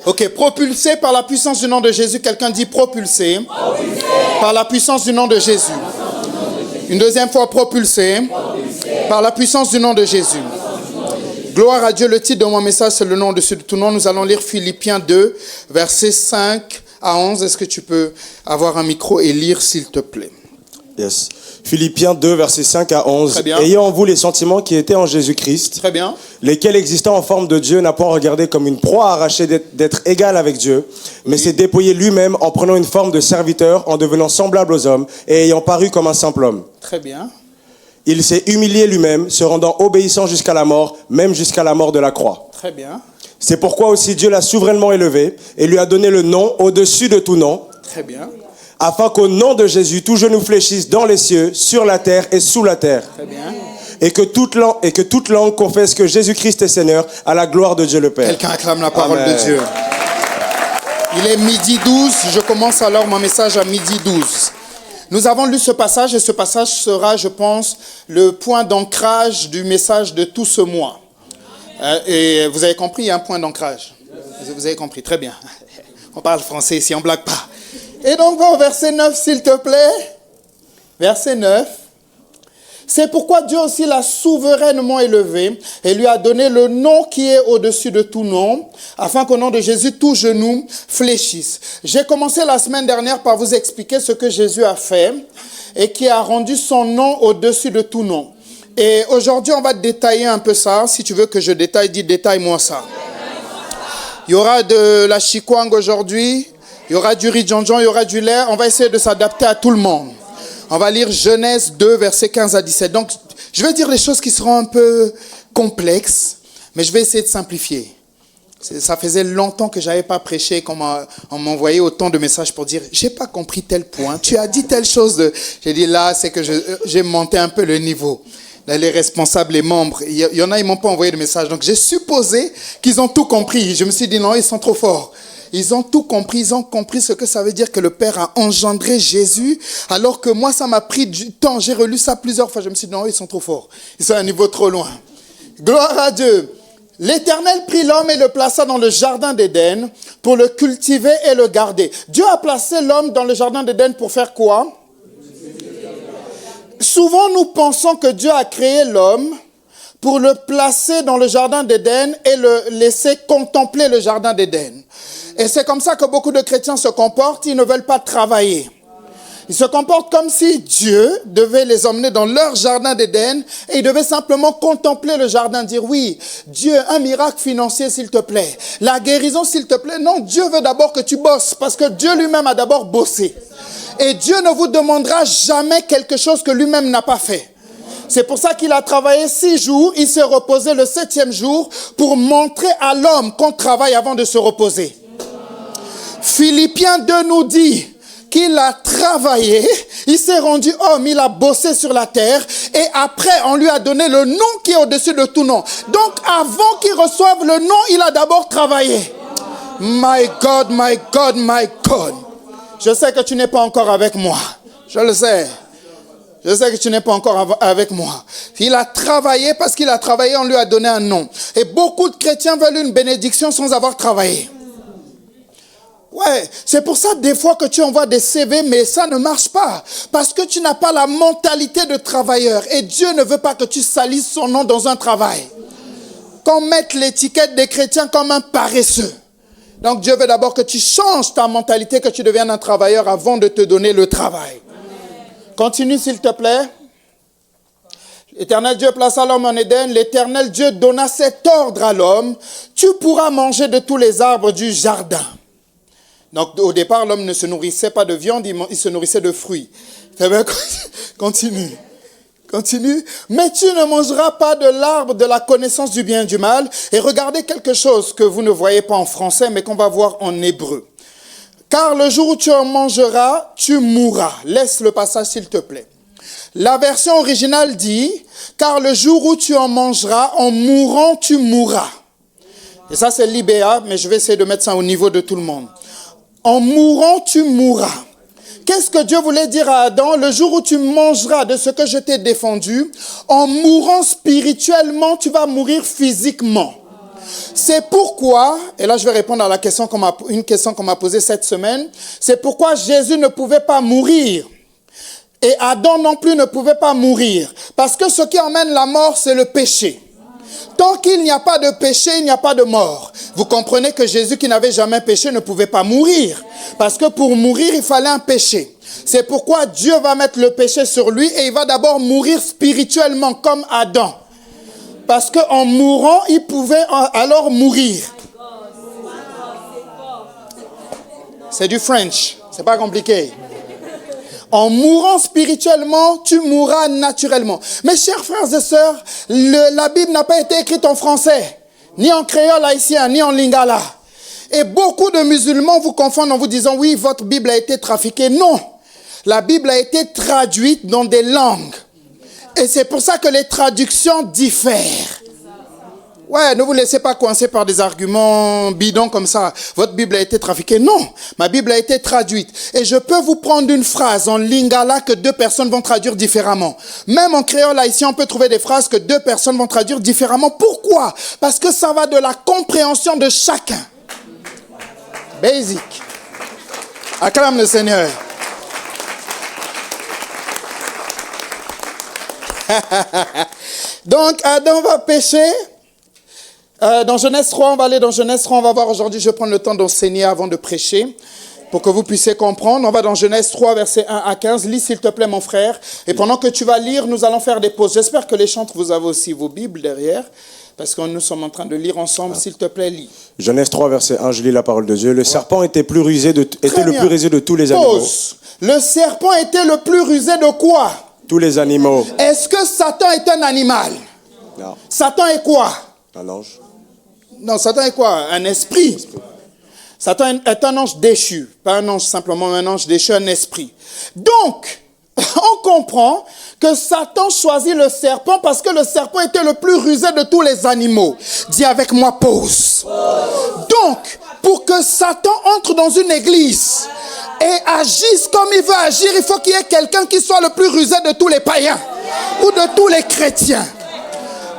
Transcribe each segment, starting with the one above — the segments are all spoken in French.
Ok, propulsé par la puissance du nom de Jésus. Quelqu'un dit propulsé. Par la puissance du nom de Jésus. Une deuxième fois, propulsé. Par la puissance du nom de Jésus. Gloire à Dieu. Le titre de mon message, c'est le nom au-dessus de tout nom. Nous allons lire Philippiens 2, versets 5 à 11. Est-ce que tu peux avoir un micro et lire, s'il te plaît? Yes. Philippiens 2, versets 5 à 11. Très bien. Ayant en vous les sentiments qui étaient en Jésus-Christ, Très bien. lesquels existant en forme de Dieu n'a point regardé comme une proie arrachée d'être égal avec Dieu, mais s'est dépouillé lui-même en prenant une forme de serviteur, en devenant semblable aux hommes et ayant paru comme un simple homme. Très bien. Il s'est humilié lui-même, se rendant obéissant jusqu'à la mort, même jusqu'à la mort de la croix. Très bien. C'est pourquoi aussi Dieu l'a souverainement élevé et lui a donné le nom au-dessus de tout nom, Très bien. afin qu'au nom de Jésus, tout genou fléchisse dans les cieux, sur la terre et sous la terre. Très bien. Et que toute langue confesse que Jésus-Christ est Seigneur, à la gloire de Dieu le Père. Quelqu'un acclame la parole Amen. de Dieu. Il est midi 12. Je commence alors mon message à midi 12. Nous avons lu ce passage et ce passage sera, je pense, le point d'ancrage du message de tout ce mois. Et vous avez compris, il y a un point d'ancrage. Vous avez compris, très bien. On parle français ici, on ne blague pas. Et donc, va au verset 9, s'il te plaît. Verset 9. C'est pourquoi Dieu aussi l'a souverainement élevé et lui a donné le nom qui est au-dessus de tout nom, afin qu'au nom de Jésus, tout genou fléchisse. J'ai commencé la semaine dernière par vous expliquer ce que Jésus a fait et qui a rendu son nom au-dessus de tout nom. Et aujourd'hui, on va détailler un peu ça. Si tu veux que je détaille, dis détaille-moi ça. Il y aura de la chikwang aujourd'hui, il y aura du riz djanjan, il y aura du lait. On va essayer de s'adapter à tout le monde. On va lire Genèse 2, versets 15 à 17. Donc, je vais dire les choses qui seront un peu complexes, mais je vais essayer de simplifier. Ça faisait longtemps que je n'avais pas prêché, qu'on m'envoyait autant de messages pour dire « J'ai pas compris tel point, tu as dit telle chose. » J'ai dit là, c'est que j'ai monté un peu le niveau. Là, les responsables, les membres, il y en a, ils ne m'ont pas envoyé de message. Donc, j'ai supposé qu'ils ont tout compris. Je me suis dit non, ils sont trop forts. Ils ont tout compris, ils ont compris ce que ça veut dire que le Père a engendré Jésus, alors que moi, ça m'a pris du temps. J'ai relu ça plusieurs fois. Je me suis dit, non, ils sont trop forts. Ils sont à un niveau trop loin. Gloire à Dieu. L'Éternel prit l'homme et le plaça dans le jardin d'Éden pour le cultiver et le garder. Dieu a placé l'homme dans le jardin d'Éden pour faire quoi? Souvent, nous pensons que Dieu a créé l'homme pour le placer dans le jardin d'Éden et le laisser contempler le jardin d'Éden. Et c'est comme ça que beaucoup de chrétiens se comportent, ils ne veulent pas travailler. Ils se comportent comme si Dieu devait les emmener dans leur jardin d'Éden et ils devaient simplement contempler le jardin, dire oui, Dieu, un miracle financier s'il te plaît, la guérison s'il te plaît. Non, Dieu veut d'abord que tu bosses parce que Dieu lui-même a d'abord bossé. Et Dieu ne vous demandera jamais quelque chose que lui-même n'a pas fait. C'est pour ça qu'il a travaillé 6 jours, il s'est reposé le 7e jour pour montrer à l'homme qu'on travaille avant de se reposer. Philippiens 2 nous dit qu'il a travaillé, il s'est rendu homme, il a bossé sur la terre et après on lui a donné le nom qui est au-dessus de tout nom. Donc avant qu'il reçoive le nom, il a d'abord travaillé. My God, my God, my God. Je sais que tu n'es pas encore avec moi. Je le sais. Je sais que tu n'es pas encore avec moi. Il a travaillé parce qu'il a travaillé, on lui a donné un nom. Et beaucoup de chrétiens veulent une bénédiction sans avoir travaillé. Ouais, c'est pour ça des fois que tu envoies des CV, mais ça ne marche pas. Parce que tu n'as pas la mentalité de travailleur. Et Dieu ne veut pas que tu salisses son nom dans un travail. Qu'on mette l'étiquette des chrétiens comme un paresseux. Donc Dieu veut d'abord que tu changes ta mentalité, que tu deviennes un travailleur avant de te donner le travail. Continue s'il te plaît. L'Éternel Dieu plaça l'homme en Éden. L'Éternel Dieu donna cet ordre à l'homme. Tu pourras manger de tous les arbres du jardin. Donc au départ, l'homme ne se nourrissait pas de viande, il se nourrissait de fruits. Très bien, continue. Continue. Mais tu ne mangeras pas de l'arbre de la connaissance du bien et du mal. Et regardez quelque chose que vous ne voyez pas en français, mais qu'on va voir en hébreu. Car le jour où tu en mangeras, tu mourras. Laisse le passage s'il te plaît. La version originale dit, car le jour où tu en mangeras, en mourant, tu mourras. Et ça c'est l'IBA, mais je vais essayer de mettre ça au niveau de tout le monde. En mourant, tu mourras. Qu'est-ce que Dieu voulait dire à Adam? Le jour où tu mangeras de ce que je t'ai défendu, en mourant spirituellement, tu vas mourir physiquement. C'est pourquoi, et là je vais répondre à une question qu'on m'a posée cette semaine, c'est pourquoi Jésus ne pouvait pas mourir. Et Adam non plus ne pouvait pas mourir. Parce que ce qui emmène la mort, c'est le péché. Tant qu'il n'y a pas de péché, il n'y a pas de mort. Vous comprenez que Jésus, qui n'avait jamais péché, ne pouvait pas mourir. Parce que pour mourir, il fallait un péché. C'est pourquoi Dieu va mettre le péché sur lui et il va d'abord mourir spirituellement comme Adam. Parce qu'en mourant, il pouvait alors mourir. C'est du French, c'est pas compliqué. En mourant spirituellement, tu mourras naturellement. Mes chers frères et sœurs, la Bible n'a pas été écrite en français, ni en créole haïtien, ni en lingala. Et beaucoup de musulmans vous confondent en vous disant, oui, votre Bible a été trafiquée. Non, la Bible a été traduite dans des langues. Et c'est pour ça que les traductions diffèrent. Ouais, ne vous laissez pas coincer par des arguments bidons comme ça. Votre Bible a été trafiquée. Non, ma Bible a été traduite. Et je peux vous prendre une phrase en lingala que deux personnes vont traduire différemment. Même en créole haïtien, on peut trouver des phrases que deux personnes vont traduire différemment. Pourquoi? Parce que ça va de la compréhension de chacun. Basic. Acclame le Seigneur. Donc, Adam va pécher. Dans Genèse 3, on va aller dans Genèse 3, on va voir aujourd'hui, je vais prendre le temps d'enseigner avant de prêcher, pour que vous puissiez comprendre. On va dans Genèse 3, versets 1 à 15. Lis s'il te plaît mon frère. Et pendant que tu vas lire, nous allons faire des pauses. J'espère que les chantres, vous avez aussi vos Bibles derrière, parce que nous sommes en train de lire ensemble. S'il te plaît, lis. Genèse 3, verset 1, je lis la parole de Dieu. Le serpent était le plus rusé de tous les animaux. Pause. Le serpent était le plus rusé de quoi? Tous les animaux. Est-ce que Satan est un animal? Non. Satan est quoi? Un ange. Non, Satan est quoi? Un esprit. Satan est un ange déchu. Pas un ange simplement, un ange déchu, un esprit. Donc, on comprend que Satan choisit le serpent parce que le serpent était le plus rusé de tous les animaux. Dis avec moi, pause. Donc, pour que Satan entre dans une église et agisse comme il veut agir, il faut qu'il y ait quelqu'un qui soit le plus rusé de tous les païens ou de tous les chrétiens.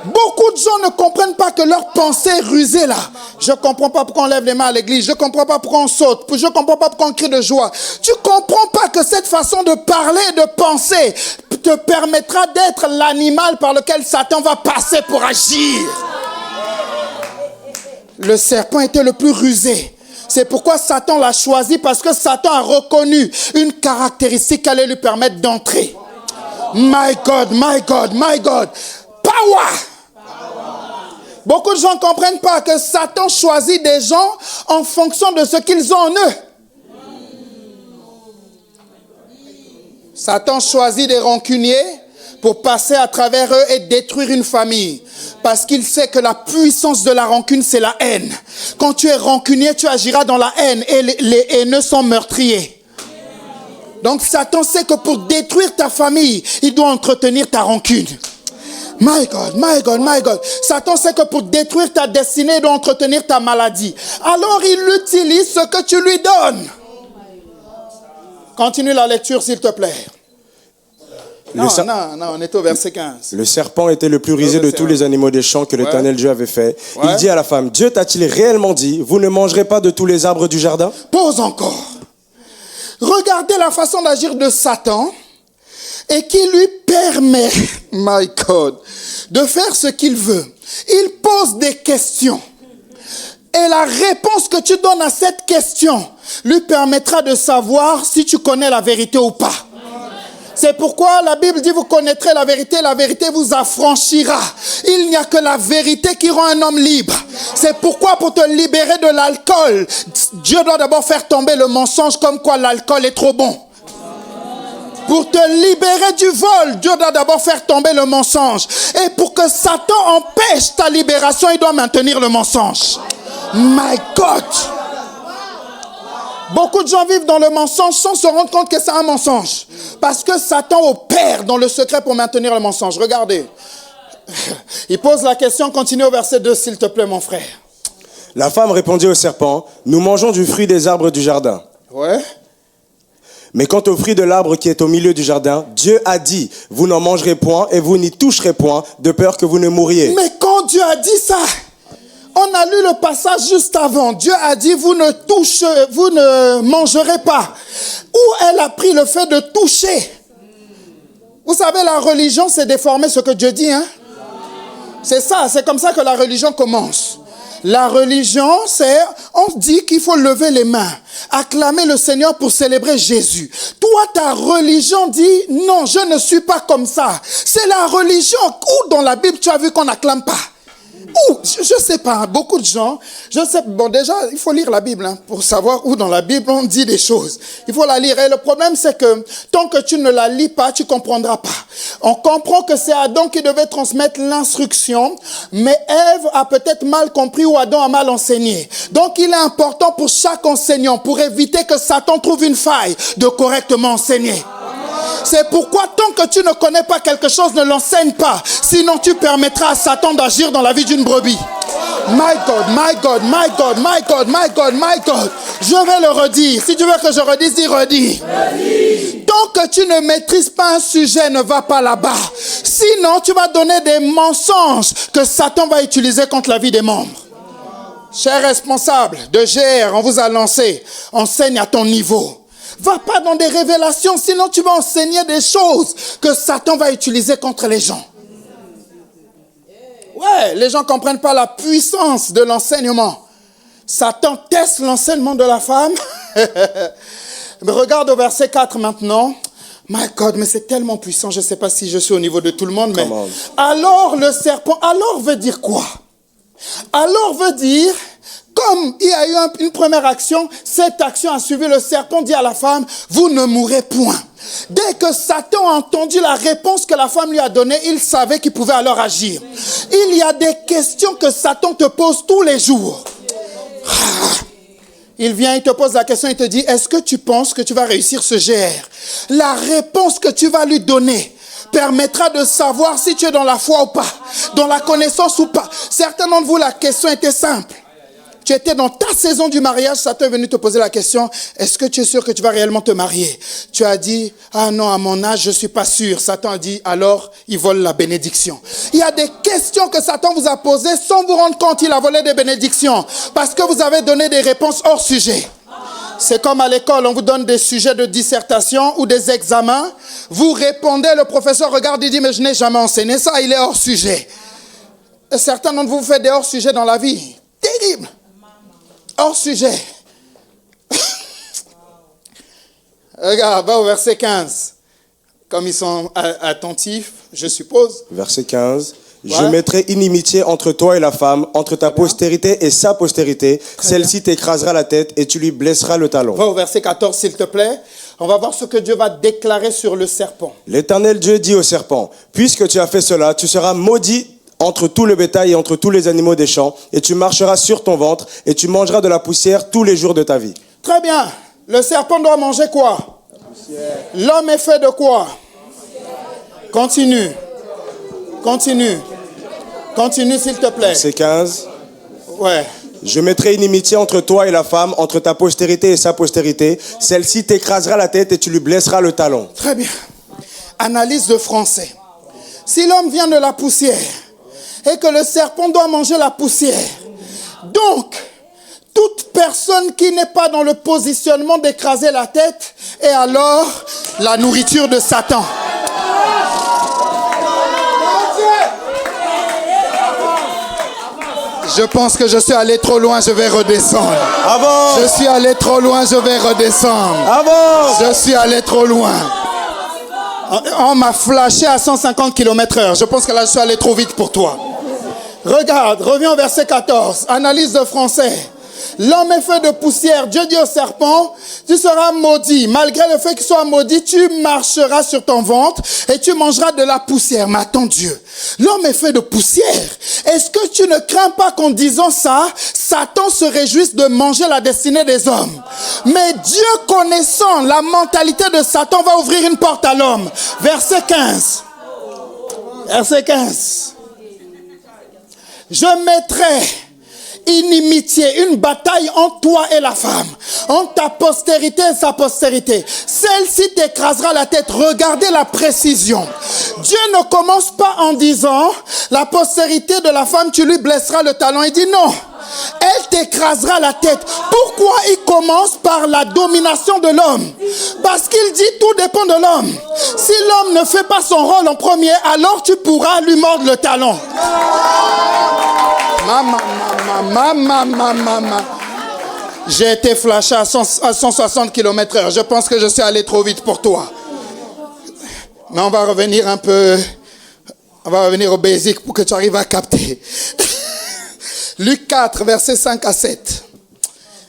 Beaucoup de gens ne comprennent pas que leur pensée est rusée là. Je ne comprends pas pourquoi on lève les mains à l'église. Je ne comprends pas pourquoi on saute. Je ne comprends pas pourquoi on crie de joie. Tu ne comprends pas que cette façon de parler et de penser te permettra d'être l'animal par lequel Satan va passer pour agir. Le serpent était le plus rusé. C'est pourquoi Satan l'a choisi, parce que Satan a reconnu une caractéristique qui allait lui permettre d'entrer. My God, my God, my God. Power! Beaucoup de gens ne comprennent pas que Satan choisit des gens en fonction de ce qu'ils ont en eux. Satan choisit des rancuniers pour passer à travers eux et détruire une famille. Parce qu'il sait que la puissance de la rancune, c'est la haine. Quand tu es rancunier, tu agiras dans la haine et les haineux sont meurtriers. Donc Satan sait que pour détruire ta famille, il doit entretenir ta rancune. My God, my God, my God. Satan sait que pour détruire ta destinée, il doit entretenir ta maladie. Alors il utilise ce que tu lui donnes. Continue la lecture, s'il te plaît. Non, on est au verset 15. Le serpent était le plus rusé de tous les animaux des champs que l'Éternel Dieu avait fait. Ouais. Il dit à la femme, Dieu t'a-t-il réellement dit, vous ne mangerez pas de tous les arbres du jardin? Pause encore. Regardez la façon d'agir de Satan. Et qui lui permet, my God, de faire ce qu'il veut. Il pose des questions. Et la réponse que tu donnes à cette question lui permettra de savoir si tu connais la vérité ou pas. C'est pourquoi la Bible dit, vous connaîtrez la vérité vous affranchira. Il n'y a que la vérité qui rend un homme libre. C'est pourquoi pour te libérer de l'alcool, Dieu doit d'abord faire tomber le mensonge comme quoi l'alcool est trop bon. Pour te libérer du vol, Dieu doit d'abord faire tomber le mensonge. Et pour que Satan empêche ta libération, il doit maintenir le mensonge. My God! Beaucoup de gens vivent dans le mensonge sans se rendre compte que c'est un mensonge. Parce que Satan opère dans le secret pour maintenir le mensonge. Regardez. Il pose la question, continue au verset 2, s'il te plaît, mon frère. La femme répondit au serpent, nous mangeons du fruit des arbres du jardin. Ouais. Mais quant au fruit de l'arbre qui est au milieu du jardin, Dieu a dit, vous n'en mangerez point et vous n'y toucherez point, de peur que vous ne mouriez. Mais quand Dieu a dit ça, On a lu le passage juste avant. Dieu a dit, vous ne mangerez pas. Où elle a pris le fait de toucher? Vous savez, la religion, c'est déformer ce que Dieu dit, hein? C'est ça, c'est comme ça que la religion commence. La religion, on dit qu'il faut lever les mains, acclamer le Seigneur pour célébrer Jésus. Toi, ta religion dit, non, je ne suis pas comme ça. C'est la religion. Où dans la Bible tu as vu qu'on n'acclame pas? Où? Je sais pas, beaucoup de gens, bon déjà, il faut lire la Bible hein, pour savoir où dans la Bible on dit des choses. Il faut la lire et le problème c'est que tant que tu ne la lis pas, tu comprendras pas. On comprend que c'est Adam qui devait transmettre l'instruction, mais Ève a peut-être mal compris ou Adam a mal enseigné. Donc il est important pour chaque enseignant, pour éviter que Satan trouve une faille, de correctement enseigner. C'est pourquoi tant que tu ne connais pas quelque chose, ne l'enseigne pas. Sinon tu permettras à Satan d'agir dans la vie d'une brebis. My God, my God, my God, my God, my God, my God. Je vais le redire. Si tu veux que je redise, dis redis. Tant que tu ne maîtrises pas un sujet, ne va pas là-bas. Sinon tu vas donner des mensonges que Satan va utiliser contre la vie des membres. Chers responsables de GR, on vous a lancé. Enseigne à ton niveau. Va pas dans des révélations, sinon tu vas enseigner des choses que Satan va utiliser contre les gens. Ouais, les gens ne comprennent pas la puissance de l'enseignement. Satan teste l'enseignement de la femme. Mais regarde au verset 4 maintenant. My God, mais c'est tellement puissant, je ne sais pas si je suis au niveau de tout le monde, mais... Alors le serpent, alors veut dire quoi? Alors veut dire... Comme il y a eu une première action, cette action a suivi. Le serpent dit à la femme, vous ne mourrez point. Dès que Satan a entendu la réponse que la femme lui a donnée, il savait qu'il pouvait alors agir. Il y a des questions que Satan te pose tous les jours. Il vient, il te pose la question, il te dit, est-ce que tu penses que tu vas réussir ce GR? La réponse que tu vas lui donner permettra de savoir si tu es dans la foi ou pas, dans la connaissance ou pas. Certains d'entre vous, la question était simple. Tu étais dans ta saison du mariage, Satan est venu te poser la question, est-ce que tu es sûr que tu vas réellement te marier? Tu as dit, ah non, à mon âge, je ne suis pas sûr. Satan a dit, alors, il vole la bénédiction. Il y a des questions que Satan vous a posées sans vous rendre compte, il a volé des bénédictions. Parce que vous avez donné des réponses hors sujet. C'est comme à l'école, on vous donne des sujets de dissertation ou des examens. Vous répondez, le professeur regarde, il dit, mais je n'ai jamais enseigné ça, il est hors sujet. Et certains d'entre vous font des hors sujets dans la vie. Terrible. Hors sujet. Regarde, va au verset 15. Comme ils sont attentifs, je suppose. Verset 15. Ouais. Je mettrai inimitié entre toi et la femme, entre ta postérité et sa postérité. Celle-ci t'écrasera la tête et tu lui blesseras le talon. Va au verset 14, s'il te plaît. On va voir ce que Dieu va déclarer sur le serpent. L'Éternel Dieu dit au serpent, puisque tu as fait cela, tu seras maudit entre tout le bétail et entre tous les animaux des champs, et tu marcheras sur ton ventre, et tu mangeras de la poussière tous les jours de ta vie. Très bien. Le serpent doit manger quoi? L'homme est fait de quoi? Continue. Continue. Continue, s'il te plaît. Verset 15. Ouais. Je mettrai inimitié entre toi et la femme, entre ta postérité et sa postérité. Celle-ci t'écrasera la tête et tu lui blesseras le talon. Très bien. Analyse de français. Si l'homme vient de la poussière, et que le serpent doit manger la poussière. Donc, toute personne qui n'est pas dans le positionnement d'écraser la tête est alors la nourriture de Satan. Je pense que je suis allé trop loin, je vais redescendre. Avance! Je suis allé trop loin, je vais redescendre. Avance! Je suis allé trop loin. On m'a flashé à 150 km/h. Je pense que là, je suis allé trop vite pour toi. Regarde, reviens au verset 14. Analyse de français. L'homme est fait de poussière. Dieu dit au serpent, tu seras maudit. Malgré le fait qu'il soit maudit, tu marcheras sur ton ventre et tu mangeras de la poussière. Mais attends Dieu, l'homme est fait de poussière. Est-ce que tu ne crains pas qu'en disant ça, Satan se réjouisse de manger la destinée des hommes? Mais Dieu, connaissant la mentalité de Satan, va ouvrir une porte à l'homme. Verset 15. Verset 15. Je mettrai inimitié, une bataille entre toi et la femme, entre ta postérité et sa postérité. Celle-ci t'écrasera la tête. Regardez la précision. Dieu ne commence pas en disant, la postérité de la femme, tu lui blesseras le talon. Il dit non. Elle t'écrasera la tête. Pourquoi il commence par la domination de l'homme? Parce qu'il dit tout dépend de l'homme. Si l'homme ne fait pas son rôle en premier, alors tu pourras lui mordre le talon. J'ai été flashé à 160 km/h. Je pense que je suis allé trop vite pour toi. Mais on va revenir un peu. On va revenir au basic pour que tu arrives à capter. Luc 4, versets 5 à 7.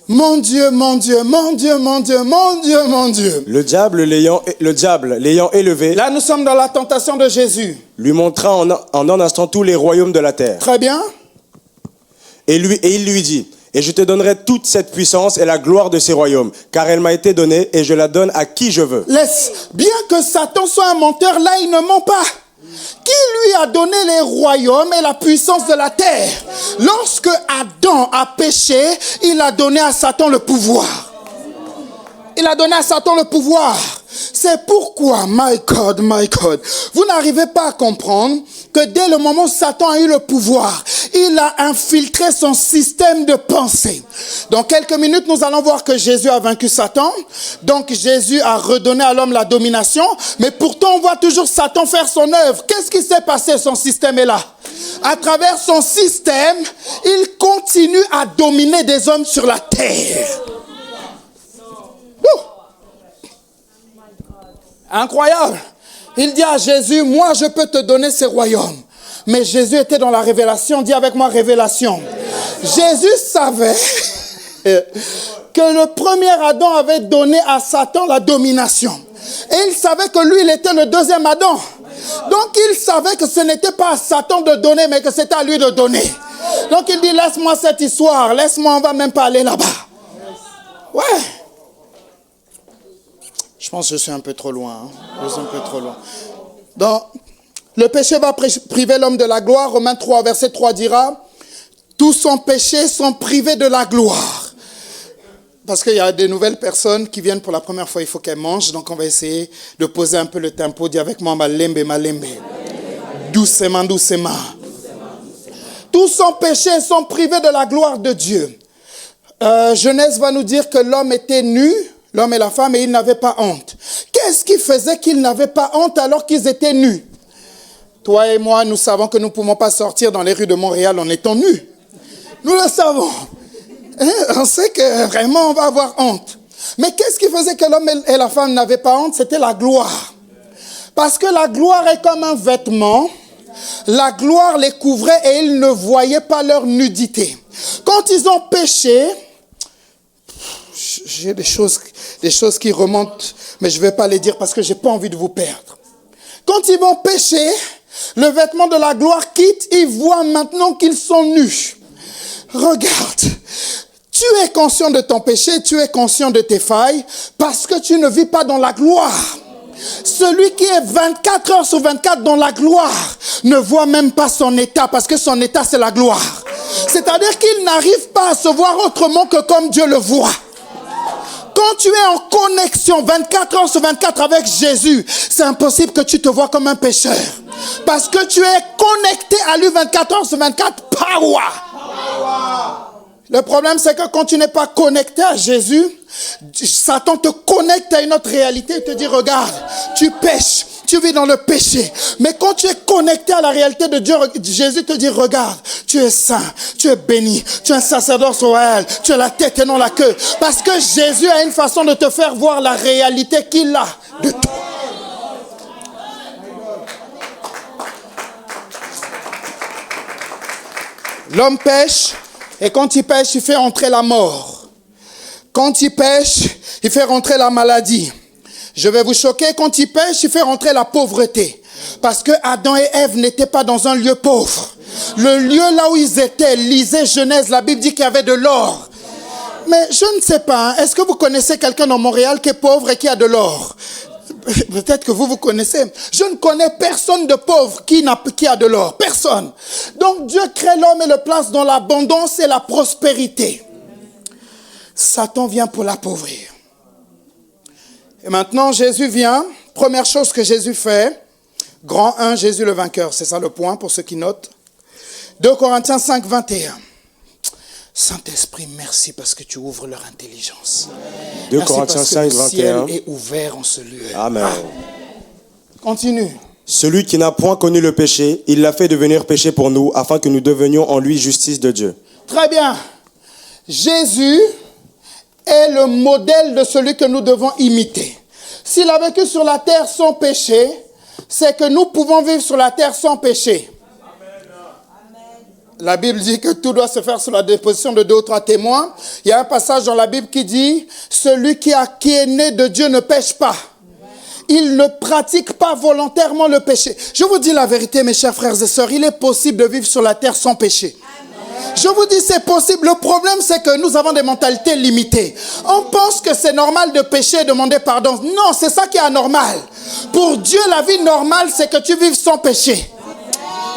Mon Dieu, mon Dieu, mon Dieu, mon Dieu, mon Dieu, mon Dieu. Le diable l'ayant élevé, Là, nous sommes dans la tentation de Jésus. lui montra en un instant tous les royaumes de la terre. Très bien. Et il lui dit, et je te donnerai toute cette puissance et la gloire de ces royaumes, car elle m'a été donnée et je la donne à qui je veux. Laisse. Bien que Satan soit un menteur, là, il ne ment pas. Qui lui a donné les royaumes et la puissance de la terre? Lorsque Adam a péché, il a donné à Satan le pouvoir. Il a donné à Satan le pouvoir. C'est pourquoi, my God, vous n'arrivez pas à comprendre que dès le moment où Satan a eu le pouvoir, il a infiltré son système de pensée. Dans quelques minutes, nous allons voir que Jésus a vaincu Satan. Donc Jésus a redonné à l'homme la domination. Mais pourtant, on voit toujours Satan faire son œuvre. Qu'est-ce qui s'est passé? Son système est là. À travers son système, il continue à dominer des hommes sur la terre. Incroyable. Il dit à Jésus, moi je peux te donner ces royaumes. Mais Jésus était dans la révélation. Dis avec moi révélation. Jésus savait que le premier Adam avait donné à Satan la domination. Et il savait que lui, il était le deuxième Adam. Donc il savait que ce n'était pas à Satan de donner, mais que c'était à lui de donner. Donc il dit, laisse-moi cette histoire. Laisse-moi, on va même pas aller là-bas. Ouais. Je pense que je suis un peu trop loin. Je suis un peu trop loin. Donc, le péché va priver l'homme de la gloire. Romains 3, verset 3 dira, tous sans péché sont privés de la gloire. Parce qu'il y a des nouvelles personnes qui viennent pour la première fois, il faut qu'elles mangent. Donc, on va essayer de poser un peu le tempo. Dis avec moi, malembe, malembe. Doucement, doucement. Tous sans péché sont privés de la gloire de Dieu. Genèse va nous dire que l'homme était nu. L'homme et la femme, et ils n'avaient pas honte. Qu'est-ce qui faisait qu'ils n'avaient pas honte alors qu'ils étaient nus? Toi et moi, nous savons que nous ne pouvons pas sortir dans les rues de Montréal en étant nus. Nous le savons. On sait que vraiment on va avoir honte. Mais qu'est-ce qui faisait que l'homme et la femme n'avaient pas honte? C'était la gloire. Parce que la gloire est comme un vêtement. La gloire les couvrait et ils ne voyaient pas leur nudité. Quand ils ont péché, j'ai des choses qui remontent, mais je ne vais pas les dire parce que je n'ai pas envie de vous perdre. Quand ils vont pécher, le vêtement de la gloire quitte, ils voient maintenant qu'ils sont nus. Regarde, tu es conscient de ton péché, tu es conscient de tes failles, parce que tu ne vis pas dans la gloire. Celui qui est 24 heures sur 24 dans la gloire ne voit même pas son état, parce que son état c'est la gloire. C'est-à-dire qu'il n'arrive pas à se voir autrement que comme Dieu le voit. Quand tu es en connexion 24 heures sur 24 avec Jésus, c'est impossible que tu te vois comme un pécheur. Parce que tu es connecté à lui 24 heures sur 24, power. Le problème, c'est que quand tu n'es pas connecté à Jésus, Satan te connecte à une autre réalité et te dit, regarde, tu pêches, tu vis dans le péché. Mais quand tu es connecté à la réalité de Dieu, Jésus te dit, regarde, tu es saint, tu es béni, tu es un sacerdoce royal, tu es la tête et non la queue. Parce que Jésus a une façon de te faire voir la réalité qu'il a de toi. L'homme pêche, et quand il pêche, il fait entrer la mort. Quand il pêche, il fait rentrer la maladie. Je vais vous choquer, quand il pêche, il fait rentrer la pauvreté. Parce que Adam et Ève n'étaient pas dans un lieu pauvre. Le lieu là où ils étaient, lisez Genèse, la Bible dit qu'il y avait de l'or. Mais je ne sais pas, est-ce que vous connaissez quelqu'un dans Montréal qui est pauvre et qui a de l'or? peut-être que vous connaissez. Je ne connais personne de pauvre qui a de l'or. Personne. Donc Dieu crée l'homme et le place dans l'abondance et la prospérité. Satan vient pour l'appauvrir. Et maintenant, Jésus vient. Première chose que Jésus fait. Grand 1, Jésus le vainqueur. C'est ça le point pour ceux qui notent. 2 Corinthiens 5, 21. Saint-Esprit, merci parce que tu ouvres leur intelligence. 2 Merci Corinthiens parce 5, que le ciel 21. est ouvert en ce lieu. Amen. Continue. Celui qui n'a point connu le péché, il l'a fait devenir péché pour nous, afin que nous devenions en lui justice de Dieu. Très bien. Jésus est le modèle de celui que nous devons imiter. S'il a vécu sur la terre sans péché, c'est que nous pouvons vivre sur la terre sans péché. La Bible dit que tout doit se faire sous la déposition de 2 ou 3 témoins. Il y a un passage dans la Bible qui dit « Celui qui est né de Dieu ne pêche pas. Il ne pratique pas volontairement le péché. » Je vous dis la vérité, mes chers frères et sœurs, il est possible de vivre sur la terre sans péché. Je vous dis c'est possible. Le problème c'est que nous avons des mentalités limitées. On pense que c'est normal de pécher et demander pardon. Non, c'est ça qui est anormal. Pour Dieu, la vie normale, c'est que tu vives sans péché.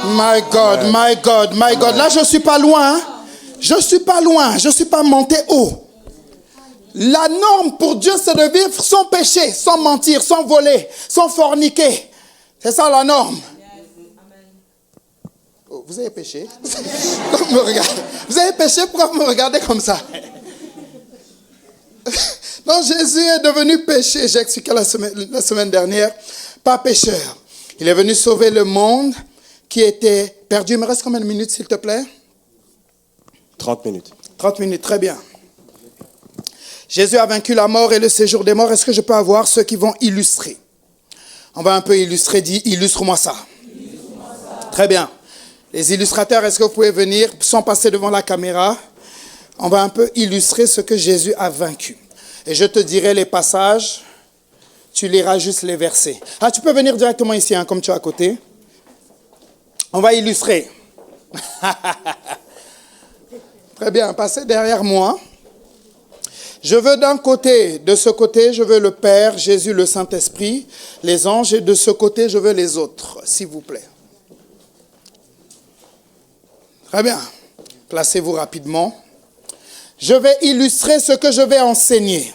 My God, my God, my God. Là, je ne suis pas loin. Je ne suis pas loin. Je ne suis pas monté haut. La norme pour Dieu, c'est de vivre sans péché, sans mentir, sans voler, sans forniquer. C'est ça la norme. Oh, vous avez péché? Vous avez péché? Pourquoi vous me regardez comme ça? Non, Jésus est devenu péché. J'ai expliqué la semaine dernière. Pas pécheur. Il est venu sauver le monde qui était perdu. Il me reste combien de minutes, s'il te plaît? 30 minutes. 30 minutes, très bien. Jésus a vaincu la mort et le séjour des morts. Est-ce que je peux avoir ceux qui vont illustrer? On va un peu illustrer. Dis, illustre-moi ça. Très bien. Les illustrateurs, est-ce que vous pouvez venir sans passer devant la caméra? On va un peu illustrer ce que Jésus a vaincu. Et je te dirai les passages. Tu liras juste les versets. Ah, tu peux venir directement ici, hein, comme tu es à côté. On va illustrer. Très bien, passez derrière moi. Je veux d'un côté, de ce côté, je veux le Père, Jésus, le Saint-Esprit, les anges, et de ce côté, je veux les autres, s'il vous plaît. Très bien. Placez-vous rapidement. Je vais illustrer ce que je vais enseigner.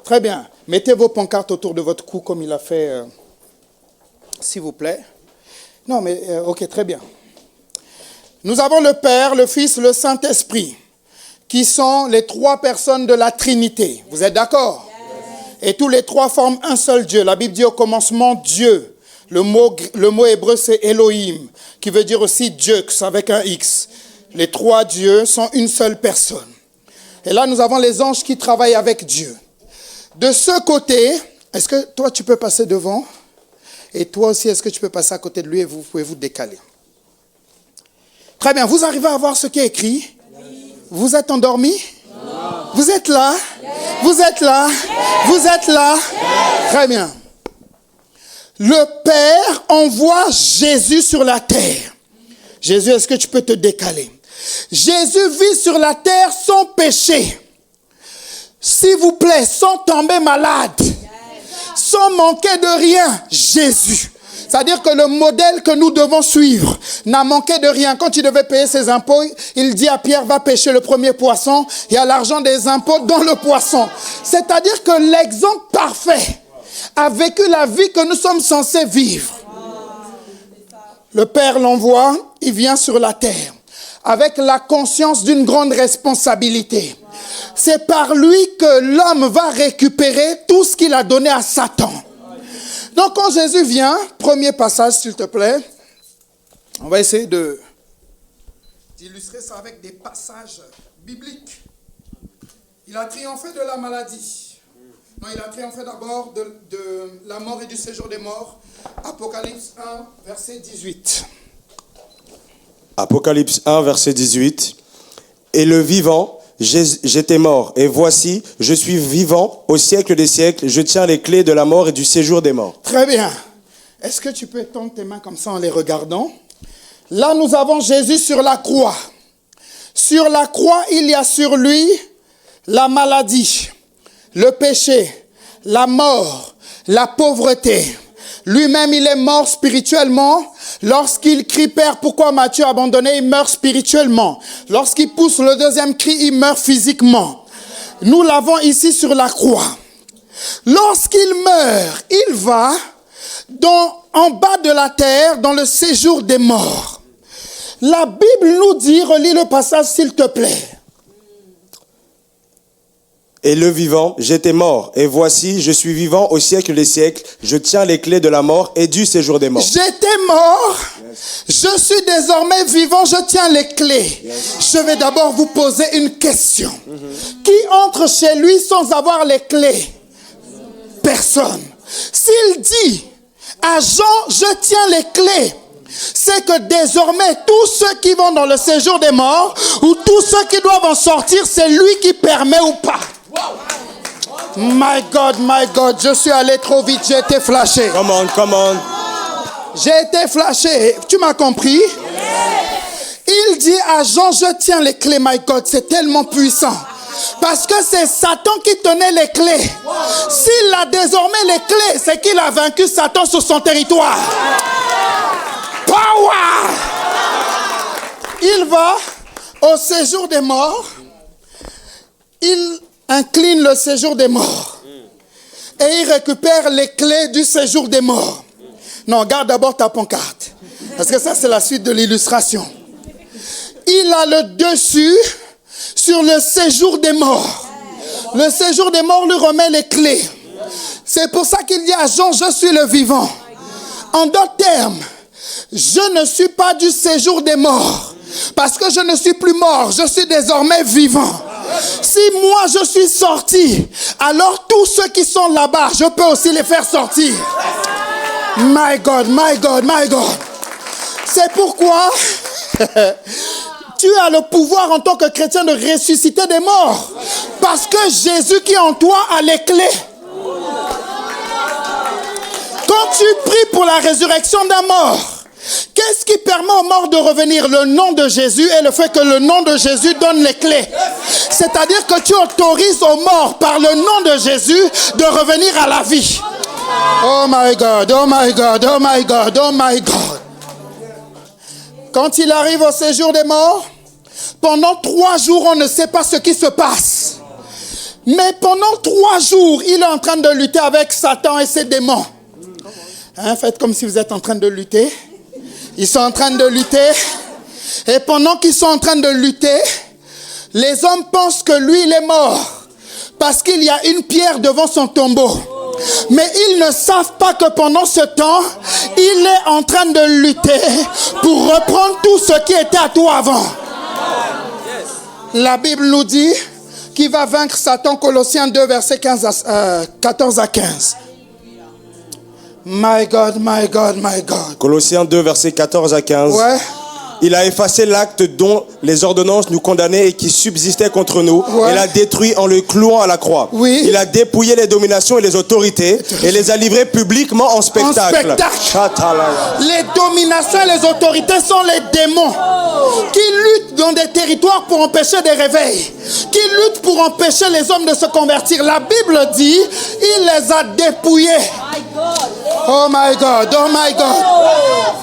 Très bien. Mettez vos pancartes autour de votre cou comme il a fait... S'il vous plaît. Non, mais ok, très bien. Nous avons le Père, le Fils, le Saint-Esprit, qui sont les 3 personnes de la Trinité. Vous êtes d'accord? Et tous les 3 forment un seul Dieu. La Bible dit au commencement Dieu. Le mot hébreu c'est Elohim, qui veut dire aussi Dieu, avec un X. Les 3 dieux sont une seule personne. Et là, nous avons les anges qui travaillent avec Dieu. De ce côté, est-ce que toi tu peux passer devant? Et toi aussi, est-ce que tu peux passer à côté de lui et vous pouvez vous décaler? Très bien. Vous arrivez à voir ce qui est écrit? Oui. Vous êtes endormis? Non. Vous êtes là? Yes. Vous êtes là? Yes. Vous êtes là? Yes. Très bien. Le Père envoie Jésus sur la terre. Jésus, est-ce que tu peux te décaler? Jésus vit sur la terre sans péché. S'il vous plaît, sans tomber malade. Sans manquer de rien, Jésus. C'est-à-dire que le modèle que nous devons suivre n'a manqué de rien. Quand il devait payer ses impôts, il dit à Pierre, va pêcher le premier poisson. Il y a l'argent des impôts dans le poisson. C'est-à-dire que l'exemple parfait a vécu la vie que nous sommes censés vivre. Le Père l'envoie, il vient sur la terre avec la conscience d'une grande responsabilité. C'est par lui que l'homme va récupérer tout ce qu'il a donné à Satan. Donc quand Jésus vient, premier passage s'il te plaît, on va essayer d'illustrer ça avec des passages bibliques. Il a triomphé de la maladie. Non, il a triomphé d'abord de la mort et du séjour des morts. Apocalypse 1, verset 18. Apocalypse 1, verset 18. Et le vivant, j'étais mort, et voici, je suis vivant au siècle des siècles, je tiens les clés de la mort et du séjour des morts. Très bien. Est-ce que tu peux étendre tes mains comme ça en les regardant? Là, nous avons Jésus sur la croix. Sur la croix, il y a sur lui la maladie, le péché, la mort, la pauvreté. Lui-même, il est mort spirituellement. Lorsqu'il crie, Père, pourquoi m'as-tu abandonné? Il meurt spirituellement. Lorsqu'il pousse le deuxième cri, il meurt physiquement. Nous l'avons ici sur la croix. Lorsqu'il meurt, il va en bas de la terre, dans le séjour des morts. La Bible nous dit, relis le passage s'il te plaît. Et le vivant, j'étais mort, et voici, je suis vivant au siècle des siècles, je tiens les clés de la mort et du séjour des morts. J'étais mort, je suis désormais vivant, je tiens les clés. Je vais d'abord vous poser une question. Qui entre chez lui sans avoir les clés? Personne. S'il dit à Jean, je tiens les clés, c'est que désormais, tous ceux qui vont dans le séjour des morts, ou tous ceux qui doivent en sortir, c'est lui qui permet ou pas. My God, je suis allé trop vite, j'ai été flashé. Come on. J'ai été flashé, tu m'as compris? Il dit à Jean, je tiens les clés, my God, c'est tellement puissant. Parce que c'est Satan qui tenait les clés. S'il a désormais les clés, c'est qu'il a vaincu Satan sur son territoire. Power! Il va au séjour des morts. Il incline le séjour des morts. Et il récupère les clés du séjour des morts. Non, garde d'abord ta pancarte. Parce que ça, c'est la suite de l'illustration. Il a le dessus sur le séjour des morts. Le séjour des morts lui remet les clés. C'est pour ça qu'il dit à Jean, je suis le vivant. En d'autres termes, je ne suis pas du séjour des morts. Parce que je ne suis plus mort, je suis désormais vivant. Si moi je suis sorti, alors tous ceux qui sont là-bas, je peux aussi les faire sortir. My God. C'est pourquoi tu as le pouvoir en tant que chrétien de ressusciter des morts. Parce que Jésus qui est en toi a les clés. Quand tu pries pour la résurrection d'un mort, qu'est-ce qui permet aux morts de revenir? Le nom de Jésus et le fait que le nom de Jésus donne les clés. C'est-à-dire que tu autorises aux morts par le nom de Jésus de revenir à la vie. Oh my God. Quand il arrive au séjour des morts, pendant 3 jours, on ne sait pas ce qui se passe. Mais pendant 3 jours, il est en train de lutter avec Satan et ses démons. Faites comme si vous êtes en train de lutter. Ils sont en train de lutter. Et pendant qu'ils sont en train de lutter, les hommes pensent que lui, il est mort. Parce qu'il y a une pierre devant son tombeau. Mais ils ne savent pas que pendant ce temps, il est en train de lutter pour reprendre tout ce qui était à toi avant. La Bible nous dit qu'il va vaincre Satan, Colossiens 2, versets 14 à 15. My God. Colossiens 2, versets 14 à 15. Ouais. Il a effacé l'acte dont les ordonnances nous condamnaient et qui subsistait contre nous. Ouais. Il l'a détruit en le clouant à la croix. Oui. Il a dépouillé les dominations et les autorités et les a livrées publiquement en spectacle. Les dominations et les autorités sont les démons qui luttent dans des territoires pour empêcher des réveils, qui luttent pour empêcher les hommes de se convertir. La Bible dit, il les a dépouillés. Oh my God.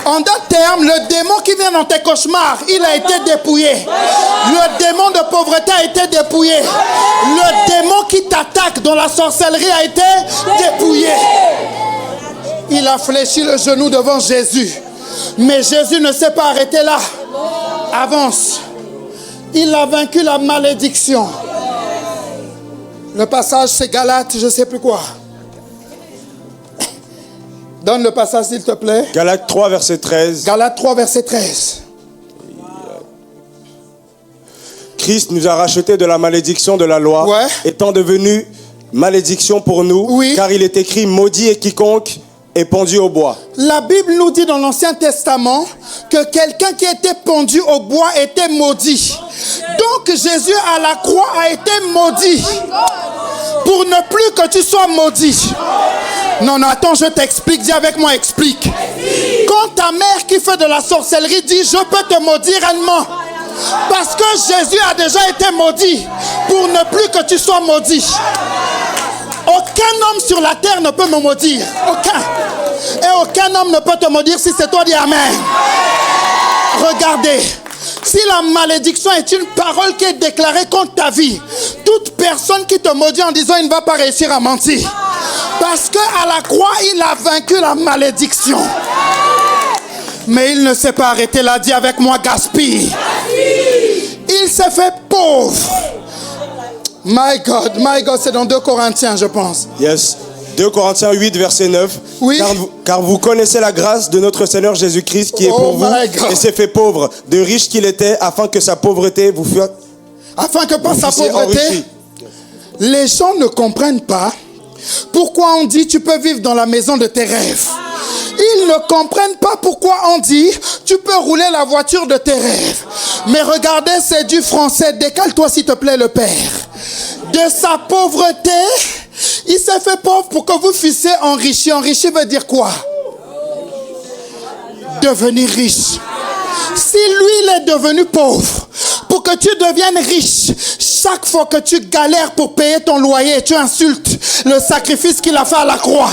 En d'autres termes, le démon qui vient dans tes cauchemars, il a été dépouillé. Le démon de pauvreté a été dépouillé. Le démon qui t'attaque dans la sorcellerie a été dépouillé. Il a fléchi le genou devant Jésus. Mais Jésus ne s'est pas arrêté là. Avance. Il a vaincu la malédiction. Le passage, c'est Galates, je ne sais plus quoi. Donne le passage, s'il te plaît. Galates 3, verset 13. Galates 3, verset 13. Christ nous a rachetés de la malédiction de la loi, Ouais. étant devenu malédiction pour nous, Oui. car il est écrit, maudit est quiconque est pendu au bois. La Bible nous dit dans l'Ancien Testament que quelqu'un qui était pendu au bois était maudit. Donc Jésus à la croix a été maudit. Pour ne plus que tu sois maudit. Non, attends, je t'explique. Dis avec moi, explique. Quand ta mère qui fait de la sorcellerie dit, je peux te maudire, elle ment. Parce que Jésus a déjà été maudit. Pour ne plus que tu sois maudit. Aucun homme sur la terre ne peut me maudire. Aucun. Et aucun homme ne peut te maudire si c'est toi, dis Amen. Regardez. Si la malédiction est une parole qui est déclarée contre ta vie, toute personne qui te maudit en disant il ne va pas réussir à mentir. Parce qu'à la croix, il a vaincu la malédiction. Mais il ne s'est pas arrêté là, dit avec moi gaspille. Il s'est fait pauvre. My God, c'est dans 2 Corinthiens, je pense. Yes. 2 Corinthiens 8, verset 9. Oui. Car vous connaissez la grâce de notre Seigneur Jésus-Christ qui est pour vous et s'est fait pauvre, de riche qu'il était, afin que sa pauvreté vous fût... Afin que par sa pauvreté, enrichi. Les gens ne comprennent pas pourquoi on dit tu peux vivre dans la maison de tes rêves. Ils ne comprennent pas pourquoi on dit tu peux rouler la voiture de tes rêves. Mais regardez, c'est du français. Décale-toi s'il te plaît le Père. De sa pauvreté, il s'est fait pauvre pour que vous fussiez enrichis. Enrichi veut dire quoi? Devenir riche. Si lui, il est devenu pauvre, pour que tu deviennes riche, chaque fois que tu galères pour payer ton loyer, tu insultes le sacrifice qu'il a fait à la croix.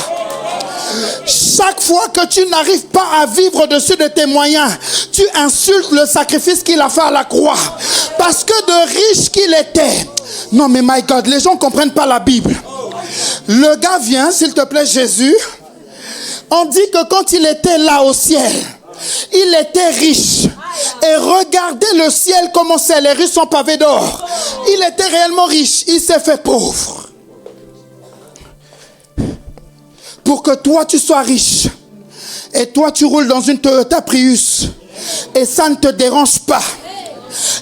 Chaque fois que tu n'arrives pas à vivre au-dessus de tes moyens, tu insultes le sacrifice qu'il a fait à la croix. Parce que de riche qu'il était. Non mais my God, les gens ne comprennent pas la Bible. Le gars vient, s'il te plaît Jésus. On dit que quand il était là au ciel, il était riche. Et regardez le ciel comment c'est, les rues sont pavées d'or. Il était réellement riche, il s'est fait pauvre. Pour que toi tu sois riche. Et toi tu roules dans une Toyota Prius. Et ça ne te dérange pas.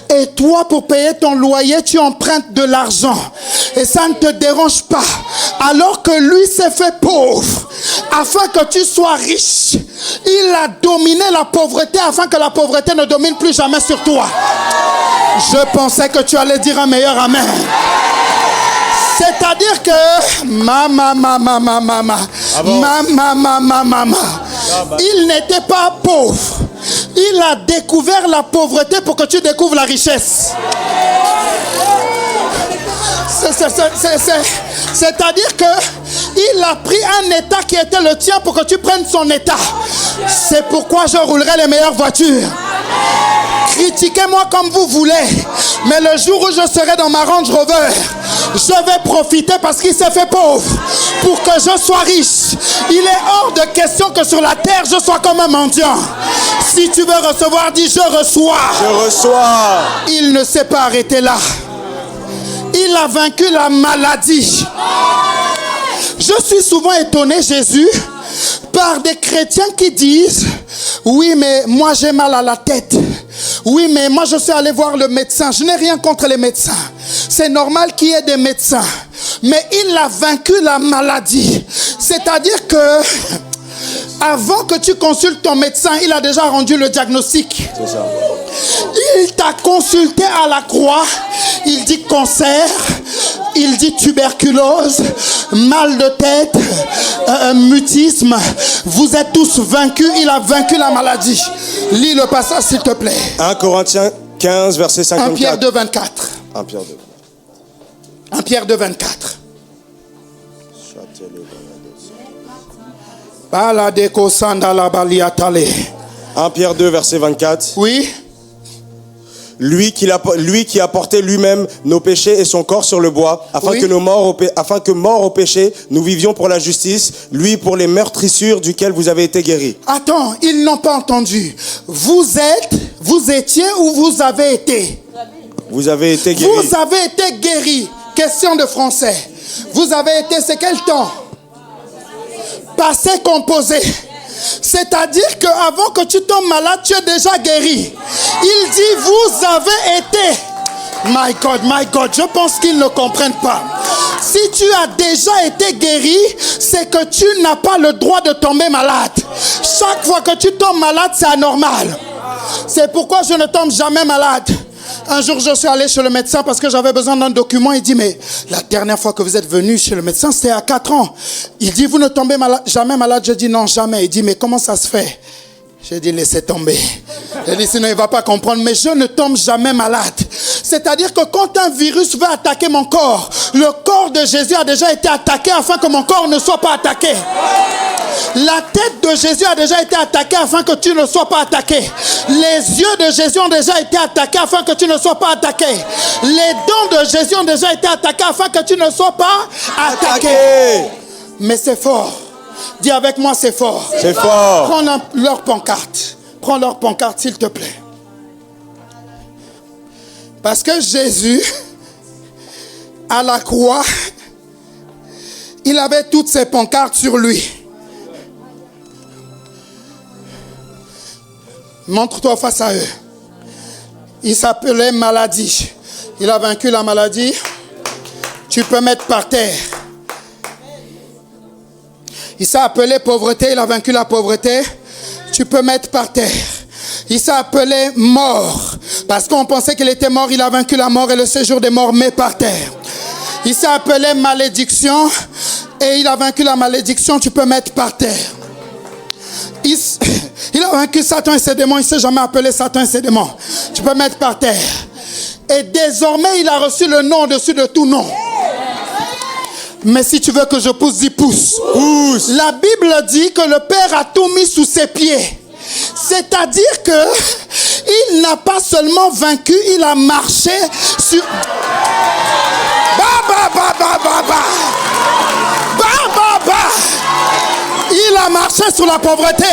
Et toi pour payer ton loyer tu empruntes de l'argent. Et ça ne te dérange pas. Alors que lui s'est fait pauvre. Afin que tu sois riche. Il a dominé la pauvreté afin que la pauvreté ne domine plus jamais sur toi. Je pensais que tu allais dire un meilleur amen. C'est-à-dire que il n'était pas pauvre. Il a découvert la pauvreté pour que tu découvres la richesse. C'est-à-dire que il a pris un état qui était le tien pour que tu prennes son état. C'est pourquoi je roulerai les meilleures voitures. Critiquez-moi comme vous voulez, mais le jour où je serai dans ma Range Rover, je vais profiter parce qu'il s'est fait pauvre pour que je sois riche. Il est hors de question que sur la terre je sois comme un mendiant. Si tu veux recevoir, dis je reçois. Je reçois. Il ne s'est pas arrêté là. Il a vaincu la maladie. Je suis souvent étonné, Jésus, par des chrétiens qui disent oui mais moi j'ai mal à la tête. Oui mais moi je suis allé voir le médecin. Je n'ai rien contre les médecins. C'est normal qu'il y ait des médecins. Mais il a vaincu la maladie. C'est-à-dire que avant que tu consultes ton médecin, il a déjà rendu le diagnostic. C'est ça. Il t'a consulté à la croix. Il dit cancer, il dit tuberculose, mal de tête, mutisme. Vous êtes tous vaincus. Il a vaincu la maladie. Lis le passage s'il te plaît. 1 Corinthiens 15, verset 54. 1 Pierre 2, 24. 1 Pierre 2. 1 Pierre 2, 24. Baladeko sandala baliatale. 1 Pierre 2, verset 24. Oui. Lui qui a porté lui-même nos péchés et son corps sur le bois, afin Oui. que morts au péché, nous vivions pour la justice, lui pour les meurtrissures duquel vous avez été guéris. Attends, ils n'ont pas entendu. Vous étiez ou vous avez été? Vous avez été guéris. Vous avez été guéris. Question de français. Vous avez été, c'est quel temps? Passé composé. C'est-à-dire qu'avant que tu tombes malade, tu es déjà guéri. Il dit, vous avez été. My God, je pense qu'ils ne comprennent pas. Si tu as déjà été guéri, c'est que tu n'as pas le droit de tomber malade. Chaque fois que tu tombes malade, c'est anormal. C'est pourquoi je ne tombe jamais malade. Un jour, je suis allé chez le médecin parce que j'avais besoin d'un document. Il dit, mais la dernière fois que vous êtes venu chez le médecin, c'était à 4 ans. Il dit, vous ne tombez jamais malade? Je dis, non, jamais. Il dit, mais comment ça se fait? J'ai dit, laissez tomber. Il dit sinon il ne va pas comprendre, mais je ne tombe jamais malade. C'est-à-dire que quand un virus veut attaquer mon corps, le corps de Jésus a déjà été attaqué afin que mon corps ne soit pas attaqué. La tête de Jésus a déjà été attaquée afin que tu ne sois pas attaqué. Les yeux de Jésus ont déjà été attaqués afin que tu ne sois pas attaqué. Les dents de Jésus ont déjà été attaquées afin que tu ne sois pas attaqué. Mais c'est fort. Dis avec moi, c'est fort. C'est fort. Prends leur pancarte. Prends leur pancarte, s'il te plaît. Parce que Jésus, à la croix, il avait toutes ses pancartes sur lui. Montre-toi face à eux. Il s'appelait maladie. Il a vaincu la maladie. Tu peux mettre par terre. Il s'est appelé pauvreté. Il a vaincu la pauvreté. Tu peux mettre par terre. Il s'est appelé mort. Parce qu'on pensait qu'il était mort. Il a vaincu la mort et le séjour des morts. Mets par terre. Il s'est appelé malédiction. Et il a vaincu la malédiction. Tu peux mettre par terre. Il a vaincu Satan et ses démons. Il ne s'est jamais appelé Satan et ses démons. Tu peux mettre par terre. Et désormais, il a reçu le nom au-dessus de tout nom. Mais si tu veux que je pousse, dis pousse. Pousse. La Bible dit que le Père a tout mis sous ses pieds. C'est-à-dire que il n'a pas seulement vaincu, il a marché sur... Il a marché sur la pauvreté.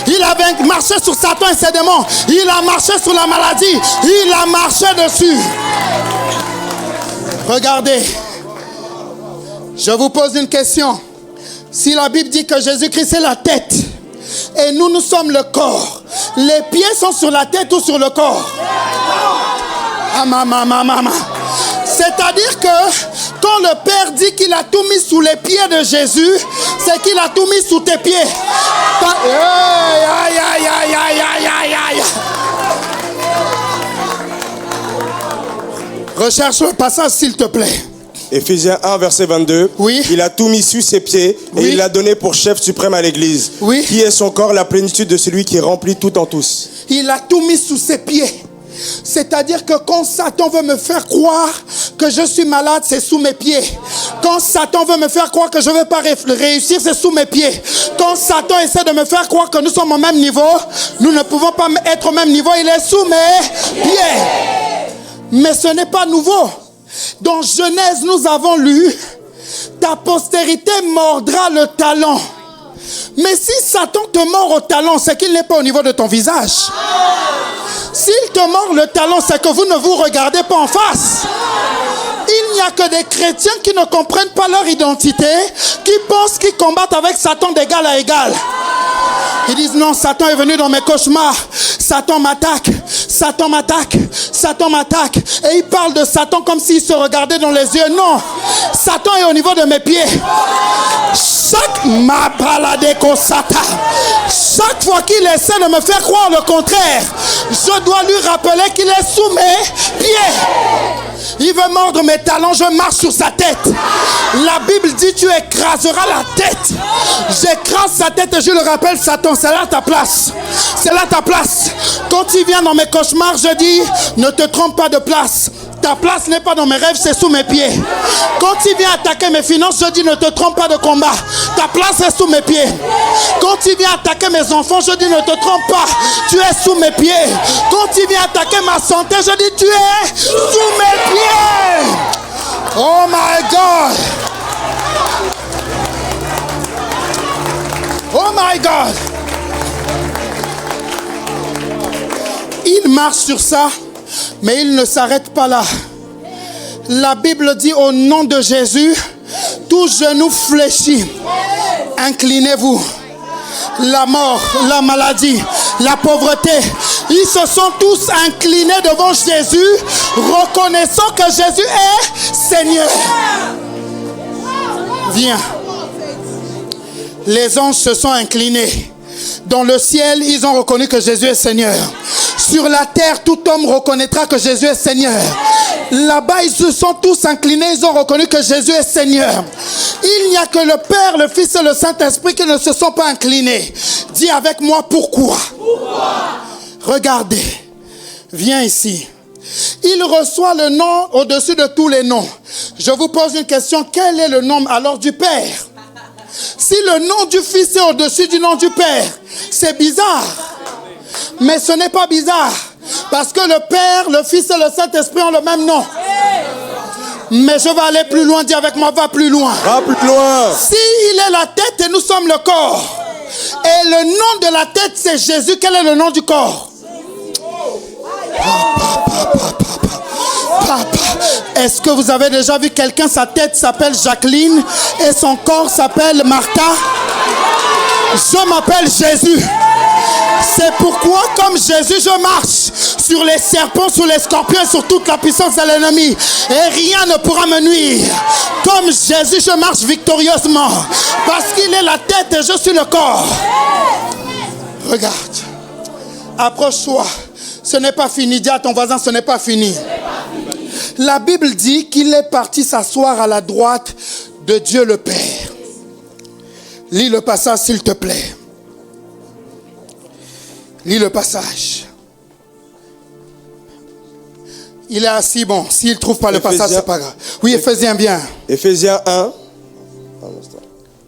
Il a marché sur Satan et ses démons. Il a marché sur la maladie. Il a marché dessus. Regardez. Je vous pose une question. Si la Bible dit que Jésus-Christ est la tête et nous sommes le corps, les pieds sont sur la tête ou sur le corps? C'est-à-dire que quand le Père dit qu'il a tout mis sous les pieds de Jésus, c'est qu'il a tout mis sous tes pieds. Recherche le passage s'il te plaît. Éphésiens 1, verset 22. Oui. Il a tout mis sous ses pieds et Oui. il l'a donné pour chef suprême à l'église. Oui. Qui est son corps, la plénitude de celui qui remplit tout en tous. Il a tout mis sous ses pieds. C'est-à-dire que quand Satan veut me faire croire que je suis malade, c'est sous mes pieds. Quand Satan veut me faire croire que je ne vais pas réussir, c'est sous mes pieds. Quand Satan essaie de me faire croire que nous sommes au même niveau, nous ne pouvons pas être au même niveau, il est sous mes pieds. Mais ce n'est pas nouveau. Dans Genèse, nous avons lu, ta postérité mordra le talon. Mais si Satan te mord au talon, c'est qu'il n'est pas au niveau de ton visage. S'il te mord le talon, c'est que vous ne vous regardez pas en face. Il n'y a que des chrétiens qui ne comprennent pas leur identité, qui pensent qu'ils combattent avec Satan d'égal à égal. Ils disent non, Satan est venu dans mes cauchemars. Satan m'attaque, Satan m'attaque, Satan m'attaque. Et ils parlent de Satan comme s'ils se regardaient dans les yeux. Non, Satan est au niveau de mes pieds. Chaque fois qu'il essaie de me faire croire le contraire, je dois lui rappeler qu'il est sous mes pieds. Il veut mordre mes talons, je marche sur sa tête. La Bible dit tu écraseras la tête. J'écrase sa tête et je le rappelle, Satan, c'est là ta place. C'est là ta place. Quand il vient dans mes cauchemars, je dis ne te trompe pas de place. Ta place n'est pas dans mes rêves, c'est sous mes pieds. Quand il vient attaquer mes finances, je dis ne te trompe pas de combat. Ta place est sous mes pieds. Quand il vient attaquer mes enfants, je dis ne te trompe pas. Tu es sous mes pieds. Quand il vient attaquer ma santé, je dis tu es sous mes pieds. Oh my God. Oh my God. Il marche sur ça. Mais il ne s'arrête pas là. La Bible dit au nom de Jésus, tout genou fléchit. Inclinez-vous. La mort, la maladie, la pauvreté, ils se sont tous inclinés devant Jésus, reconnaissant que Jésus est Seigneur. Viens. Les anges se sont inclinés. Dans le ciel, ils ont reconnu que Jésus est Seigneur. Sur la terre, tout homme reconnaîtra que Jésus est Seigneur. Là-bas, ils se sont tous inclinés, ils ont reconnu que Jésus est Seigneur. Il n'y a que le Père, le Fils et le Saint-Esprit qui ne se sont pas inclinés. Dis avec moi pourquoi. Regardez. Viens ici. Il reçoit le nom au-dessus de tous les noms. Je vous pose une question. Quel est le nom alors du Père? Si le nom du Fils est au-dessus du nom du Père, c'est bizarre. Mais ce n'est pas bizarre. Parce que le Père, le Fils et le Saint-Esprit ont le même nom. Mais je vais aller plus loin. Dis avec moi, va plus loin. Va plus loin. Si il est la tête et nous sommes le corps, et le nom de la tête c'est Jésus, quel est le nom du corps? Papa. Est-ce que vous avez déjà vu quelqu'un, sa tête s'appelle Jacqueline et son corps s'appelle Martha? Je m'appelle Jésus. C'est pourquoi, comme Jésus, je marche sur les serpents, sur les scorpions et sur toute la puissance de l'ennemi. Et rien ne pourra me nuire. Comme Jésus, je marche victorieusement. Parce qu'il est la tête et je suis le corps. Regarde. Approche-toi. Ce n'est pas fini. Dis à ton voisin, ce n'est pas fini. La Bible dit qu'il est parti s'asseoir à la droite de Dieu le Père. Lis le passage, s'il te plaît. Lis le passage. Il est assis, bon. S'il ne trouve pas le passage, c'est pas grave. Oui, Éphésiens bien. Éphésiens 1.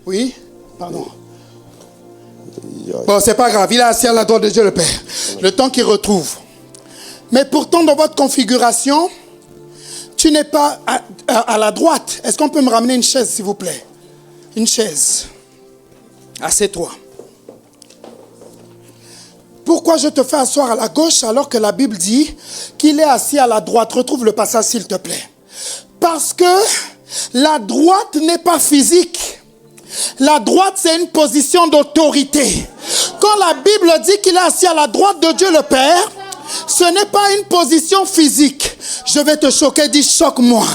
Oui, pardon. Bon, c'est pas grave. Il est assis à la droite de Dieu le Père. Le temps qu'il retrouve. Mais pourtant, dans votre configuration, tu n'es pas à la droite. Est-ce qu'on peut me ramener une chaise, s'il vous plaît? Une chaise. Assieds-toi. Pourquoi je te fais asseoir à la gauche alors que la Bible dit qu'il est assis à la droite? Retrouve le passage, s'il te plaît. Parce que la droite n'est pas physique. La droite, c'est une position d'autorité. Quand la Bible dit qu'il est assis à la droite de Dieu le Père, ce n'est pas une position physique. Je vais te choquer, dis choque-moi.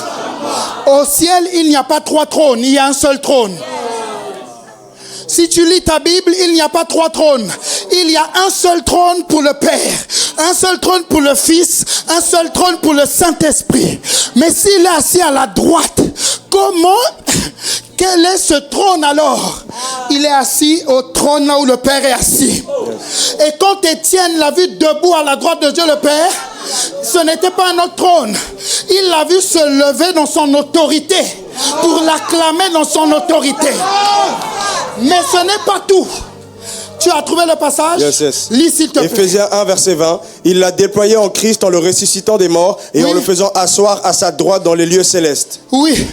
Au ciel, il n'y a pas 3 trônes, il y a un seul trône. Si tu lis ta Bible, il n'y a pas 3 trônes. Il y a un seul trône pour le Père, un seul trône pour le Fils, un seul trône pour le Saint-Esprit. Mais s'il est assis à la droite, comment? Quel est ce trône alors? Il est assis au trône là où le Père est assis. Et quand Étienne l'a vu debout à la droite de Dieu le Père, ce n'était pas un autre trône. Il l'a vu se lever dans son autorité pour l'acclamer dans son autorité. Mais ce n'est pas tout. Tu as trouvé le passage? Yes. Lis s'il te plaît. Éphésiens 1, verset 20. Il l'a déployé en Christ en le ressuscitant des morts et en le faisant asseoir à sa droite dans les lieux célestes. Oui.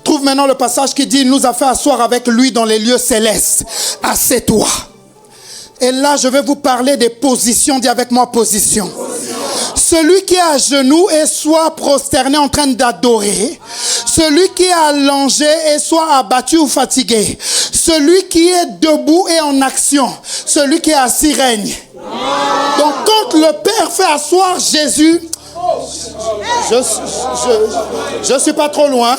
Trouve maintenant le passage qui dit, il nous a fait asseoir avec lui dans les lieux célestes. Assieds-toi. Et là, je vais vous parler des positions. Dis avec moi, position. Celui qui est à genoux et soit prosterné en train d'adorer. Celui qui est allongé et soit abattu ou fatigué. Celui qui est debout et en action. Celui qui est assis règne. Donc quand le Père fait asseoir Jésus, je suis pas trop loin.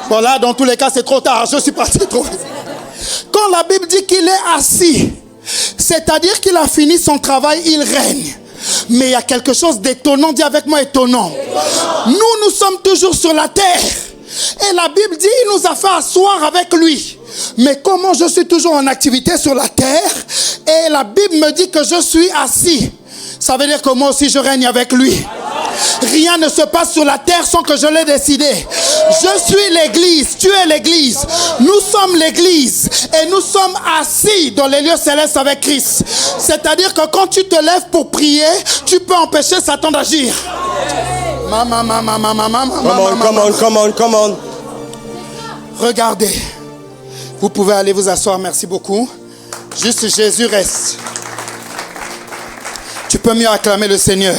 Bon là, dans tous les cas, c'est trop tard. Je suis parti trop vite. Quand la Bible dit qu'il est assis, c'est-à-dire qu'il a fini son travail, il règne. Mais il y a quelque chose d'étonnant. Dis avec moi, étonnant. Nous sommes toujours sur la terre. Et la Bible dit, il nous a fait asseoir avec lui. Mais comment je suis toujours en activité sur la terre et la Bible me dit que je suis assis? Ça veut dire que moi aussi je règne avec lui. Rien ne se passe sur la terre sans que je l'ai décidé. Je suis l'église, tu es l'église. Nous sommes l'église et nous sommes assis dans les lieux célestes avec Christ. C'est-à-dire que quand tu te lèves pour prier, tu peux empêcher Satan d'agir. Come on. Regardez. Vous pouvez aller vous asseoir, merci beaucoup. Juste Jésus reste. Tu peux mieux acclamer le Seigneur.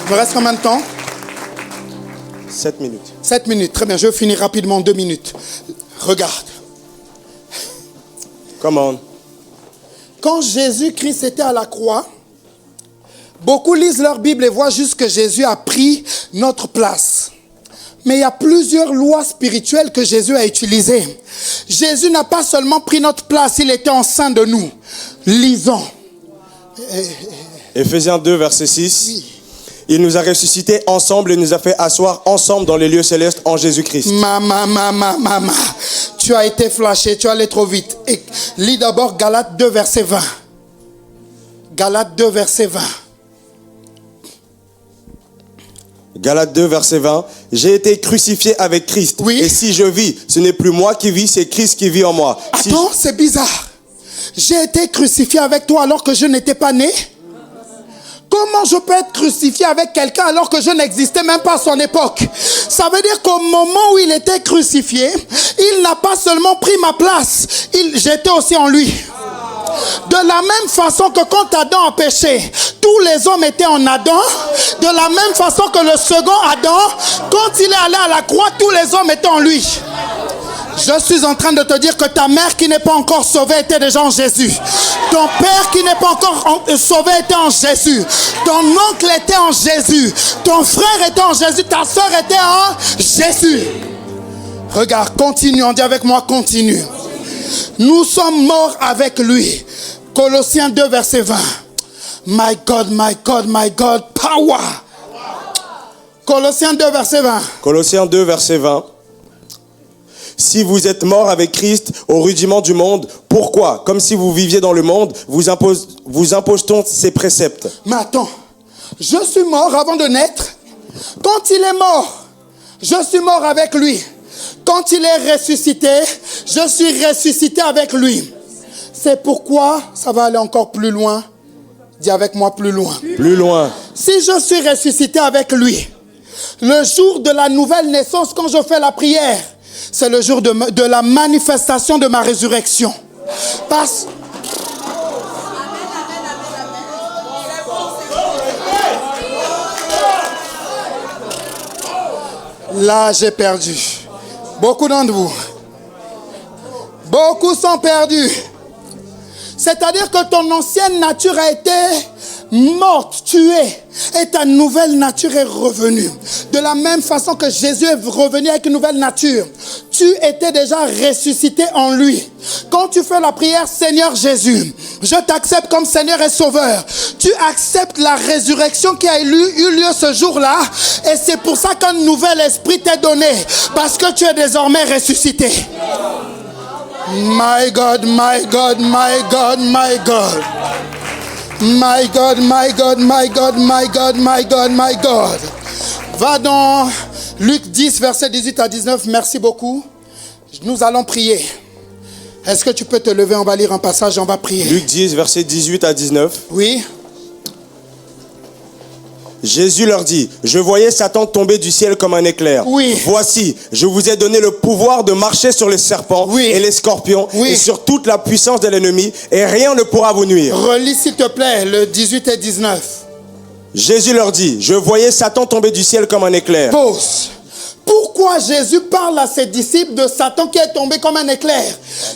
Il me reste combien de temps? 7 minutes. 7 minutes, très bien. Je vais finir rapidement en 2 minutes. Regarde. Come on. Quand Jésus-Christ était à la croix, beaucoup lisent leur Bible et voient juste que Jésus a pris notre place. Mais il y a plusieurs lois spirituelles que Jésus a utilisées. Jésus n'a pas seulement pris notre place, il était en sein de nous. Lisons. Éphésiens 2, verset 6. Oui. Il nous a ressuscités ensemble et nous a fait asseoir ensemble dans les lieux célestes en Jésus-Christ. Tu Tu as été flashé, tu es allé trop vite. Et lis d'abord Galates 2, verset 20. Galates 2, verset 20. Galates 2, verset 20. J'ai été crucifié avec Christ. Oui. Et si je vis, ce n'est plus moi qui vis, c'est Christ qui vit en moi. Si Attends, c'est bizarre. J'ai été crucifié avec toi alors que je n'étais pas né. Comment je peux être crucifié avec quelqu'un alors que je n'existais même pas à son époque? Ça veut dire qu'au moment où il était crucifié, il n'a pas seulement pris ma place, j'étais aussi en lui. De la même façon que quand Adam a péché, tous les hommes étaient en Adam. De la même façon que le second Adam, quand il est allé à la croix, tous les hommes étaient en lui. Je suis en train de te dire que ta mère qui n'est pas encore sauvée était déjà en Jésus. Ton père qui n'est pas encore sauvé était en Jésus. Ton oncle était en Jésus. Ton frère était en Jésus. Ta soeur était en Jésus. Regarde, continue. On dit avec moi, continue. Nous sommes morts avec lui. Colossiens 2, verset 20. My God, my God, my God, power. Colossiens 2, verset 20. Colossiens 2, verset 20. Si vous êtes morts avec Christ au rudiment du monde, pourquoi, comme si vous viviez dans le monde, vous impose-t-on ces préceptes? Mais attends, je suis mort avant de naître. Quand il est mort, je suis mort avec lui. Quand il est ressuscité, je suis ressuscité avec lui. C'est pourquoi, ça va aller encore plus loin. Dis avec moi plus loin. Plus loin. Si je suis ressuscité avec lui, le jour de la nouvelle naissance, quand je fais la prière, c'est le jour de la manifestation de ma résurrection. Parce là, j'ai perdu. Beaucoup d'entre vous. Beaucoup sont perdus. C'est-à-dire que ton ancienne nature a été morte, tuée, et ta nouvelle nature est revenue. De la même façon que Jésus est revenu avec une nouvelle nature, tu étais déjà ressuscité en lui. Quand tu fais la prière, Seigneur Jésus, je t'accepte comme Seigneur et Sauveur. Tu acceptes la résurrection qui a eu lieu ce jour-là, et c'est pour ça qu'un nouvel esprit t'est donné, parce que tu es désormais ressuscité. My God, my God, my God, my God. My God, my God, my God, my God, my God, my God. Va dans Luc 10, verset 18 à 19. Merci beaucoup. Nous allons prier. Est-ce que tu peux te lever? On va lire un passage, on va prier. Luc 10, verset 18 à 19. Oui. Jésus leur dit, je voyais Satan tomber du ciel comme un éclair. Oui. Voici, je vous ai donné le pouvoir de marcher sur les serpents et les scorpions et sur toute la puissance de l'ennemi, et rien ne pourra vous nuire. Relis s'il te plaît le 18 et 19. Jésus leur dit, je voyais Satan tomber du ciel comme un éclair. Pause. Pourquoi Jésus parle à ses disciples de Satan qui est tombé comme un éclair?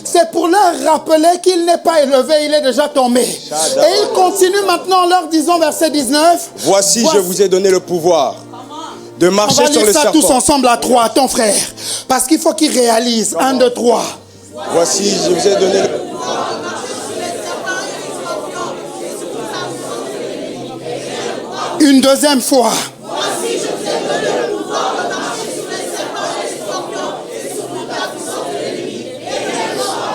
C'est pour leur rappeler qu'il n'est pas élevé, il est déjà tombé. Et il continue maintenant en leur disant, verset 19. Voici, je vous ai donné le pouvoir de marcher sur les serpents. On va lire ça tous ensemble à 3, ton frère. Parce qu'il faut qu'il réalise. 1, 2, 3. Voici, je vous ai donné le pouvoir. Une deuxième fois. Voici, je vous ai donné le pouvoir de marcher sur les serpents et les scorpions et sur toute la puissance de l'ennemi.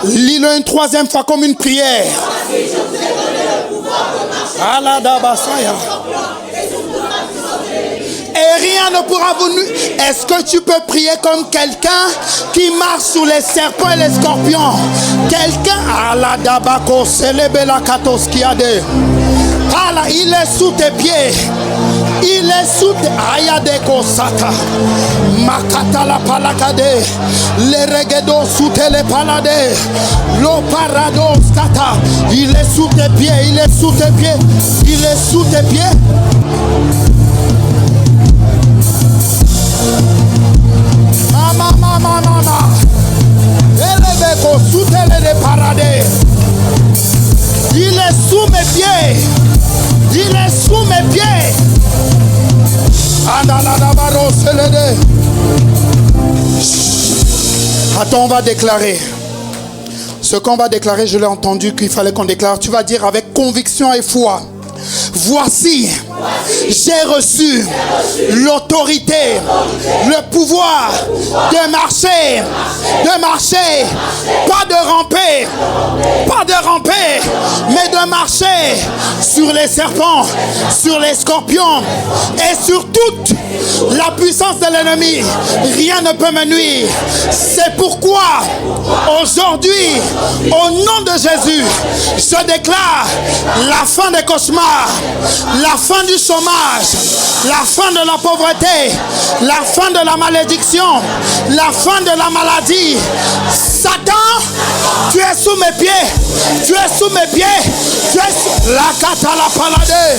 Lis-le une troisième fois comme une prière. Voici, je vous ai donné le pouvoir de marcher sur les scorpions et sur toute la puissance de l'ennemi. Et rien ne pourra vous nuire. Est-ce que tu peux prier comme quelqu'un qui marche sous les serpents et les scorpions? Quelqu'un, Aladabako, Selebela Katoskiade. Allah, il est sous tes pieds. Il est sous tes Ayadeko Sata. Makata la palakade. Les regedos sous les palade. Lo parados kata. Il est sous tes pieds. Il est sous tes pieds. Il est sous tes pieds. Mama. Elebeko sous les parade. Il est sous mes pieds. Il est sous mes pieds. Attends, on va déclarer. Ce qu'on va déclarer, je l'ai entendu qu'il fallait qu'on déclare. Tu vas dire avec conviction et foi. Voici, j'ai reçu l'autorité, le pouvoir de marcher, pas de ramper, mais de marcher sur les serpents, sur les scorpions et sur toute la puissance de l'ennemi. Rien ne peut me nuire. C'est pourquoi aujourd'hui, au nom de Jésus, je déclare la fin des cauchemars, la fin du chômage, la fin de la pauvreté, la fin de la malédiction, la fin de la maladie. Satan, tu es sous mes pieds, tu es sous mes pieds, tu es sous la katala palade.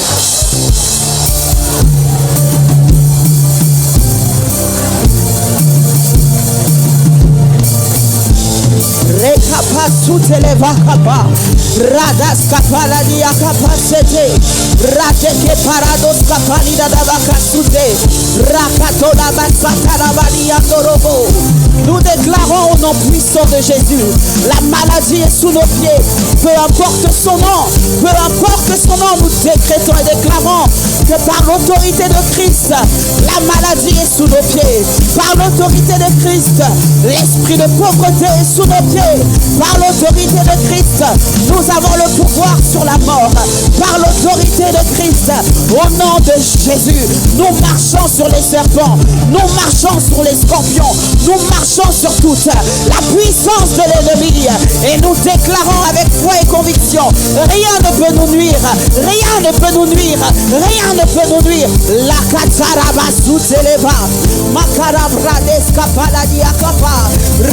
Rekapa suteleva kapa radas kapala dia kapasete rateke parados kapali da bakasute rakato da basakara badia dorobo. Nous déclarons au nom puissant de Jésus, la maladie est sous nos pieds. Peu importe son nom, nous décrétons et déclarons que par l'autorité de Christ, la maladie est sous nos pieds. Par l'autorité de Christ, l'esprit de pauvreté est sous nos pieds. Par l'autorité de Christ, nous avons le pouvoir sur la mort. Par l'autorité de Christ, au nom de Jésus, nous marchons sur les serpents, nous marchons sur les scorpions, nous marchons sur toute la puissance de l'ennemi et nous déclarons avec foi et conviction, rien ne peut nous nuire, rien ne peut nous nuire, rien ne peut nous nuire. La kataraba suteleva makarabra deskapala diakapa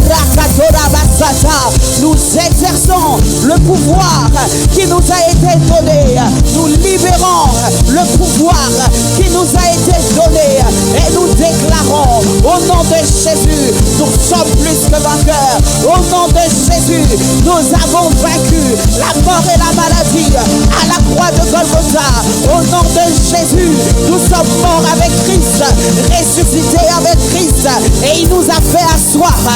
rakatoraba sata. Nous exerçons le pouvoir qui nous a été donné, nous libérons le pouvoir qui nous a été donné et nous déclarons au nom de Jésus, nous sommes plus que vainqueurs. Au nom de Jésus, nous avons vaincu la mort et la maladie à la croix de Golgotha. Au nom de Jésus, nous sommes morts avec Christ, ressuscités avec Christ, et il nous a fait asseoir à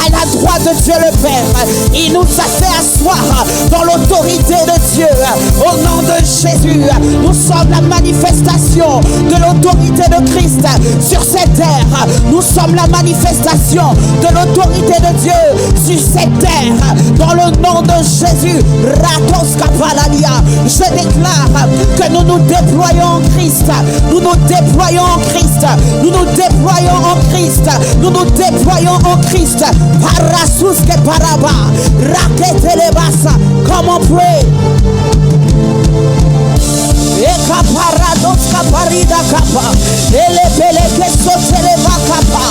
la droite de Dieu le Père. Il nous a fait asseoir dans l'autorité de Dieu. Au nom de Jésus, nous sommes la manifestation de l'autorité de Christ sur cette terre. Nous sommes la manifestation de l'autorité de Dieu sur cette terre. Dans le nom de Jésus, Ratos Kapalalia, je déclare que nous nous déployons en Christ. Nous nous déployons en Christ. Nous nous déployons en Christ. Nous nous déployons en Christ. Parasus que paraba, raketelebasa. Come on, pray. Eka parados kaparida kapa, ele bele que soteleva kapa,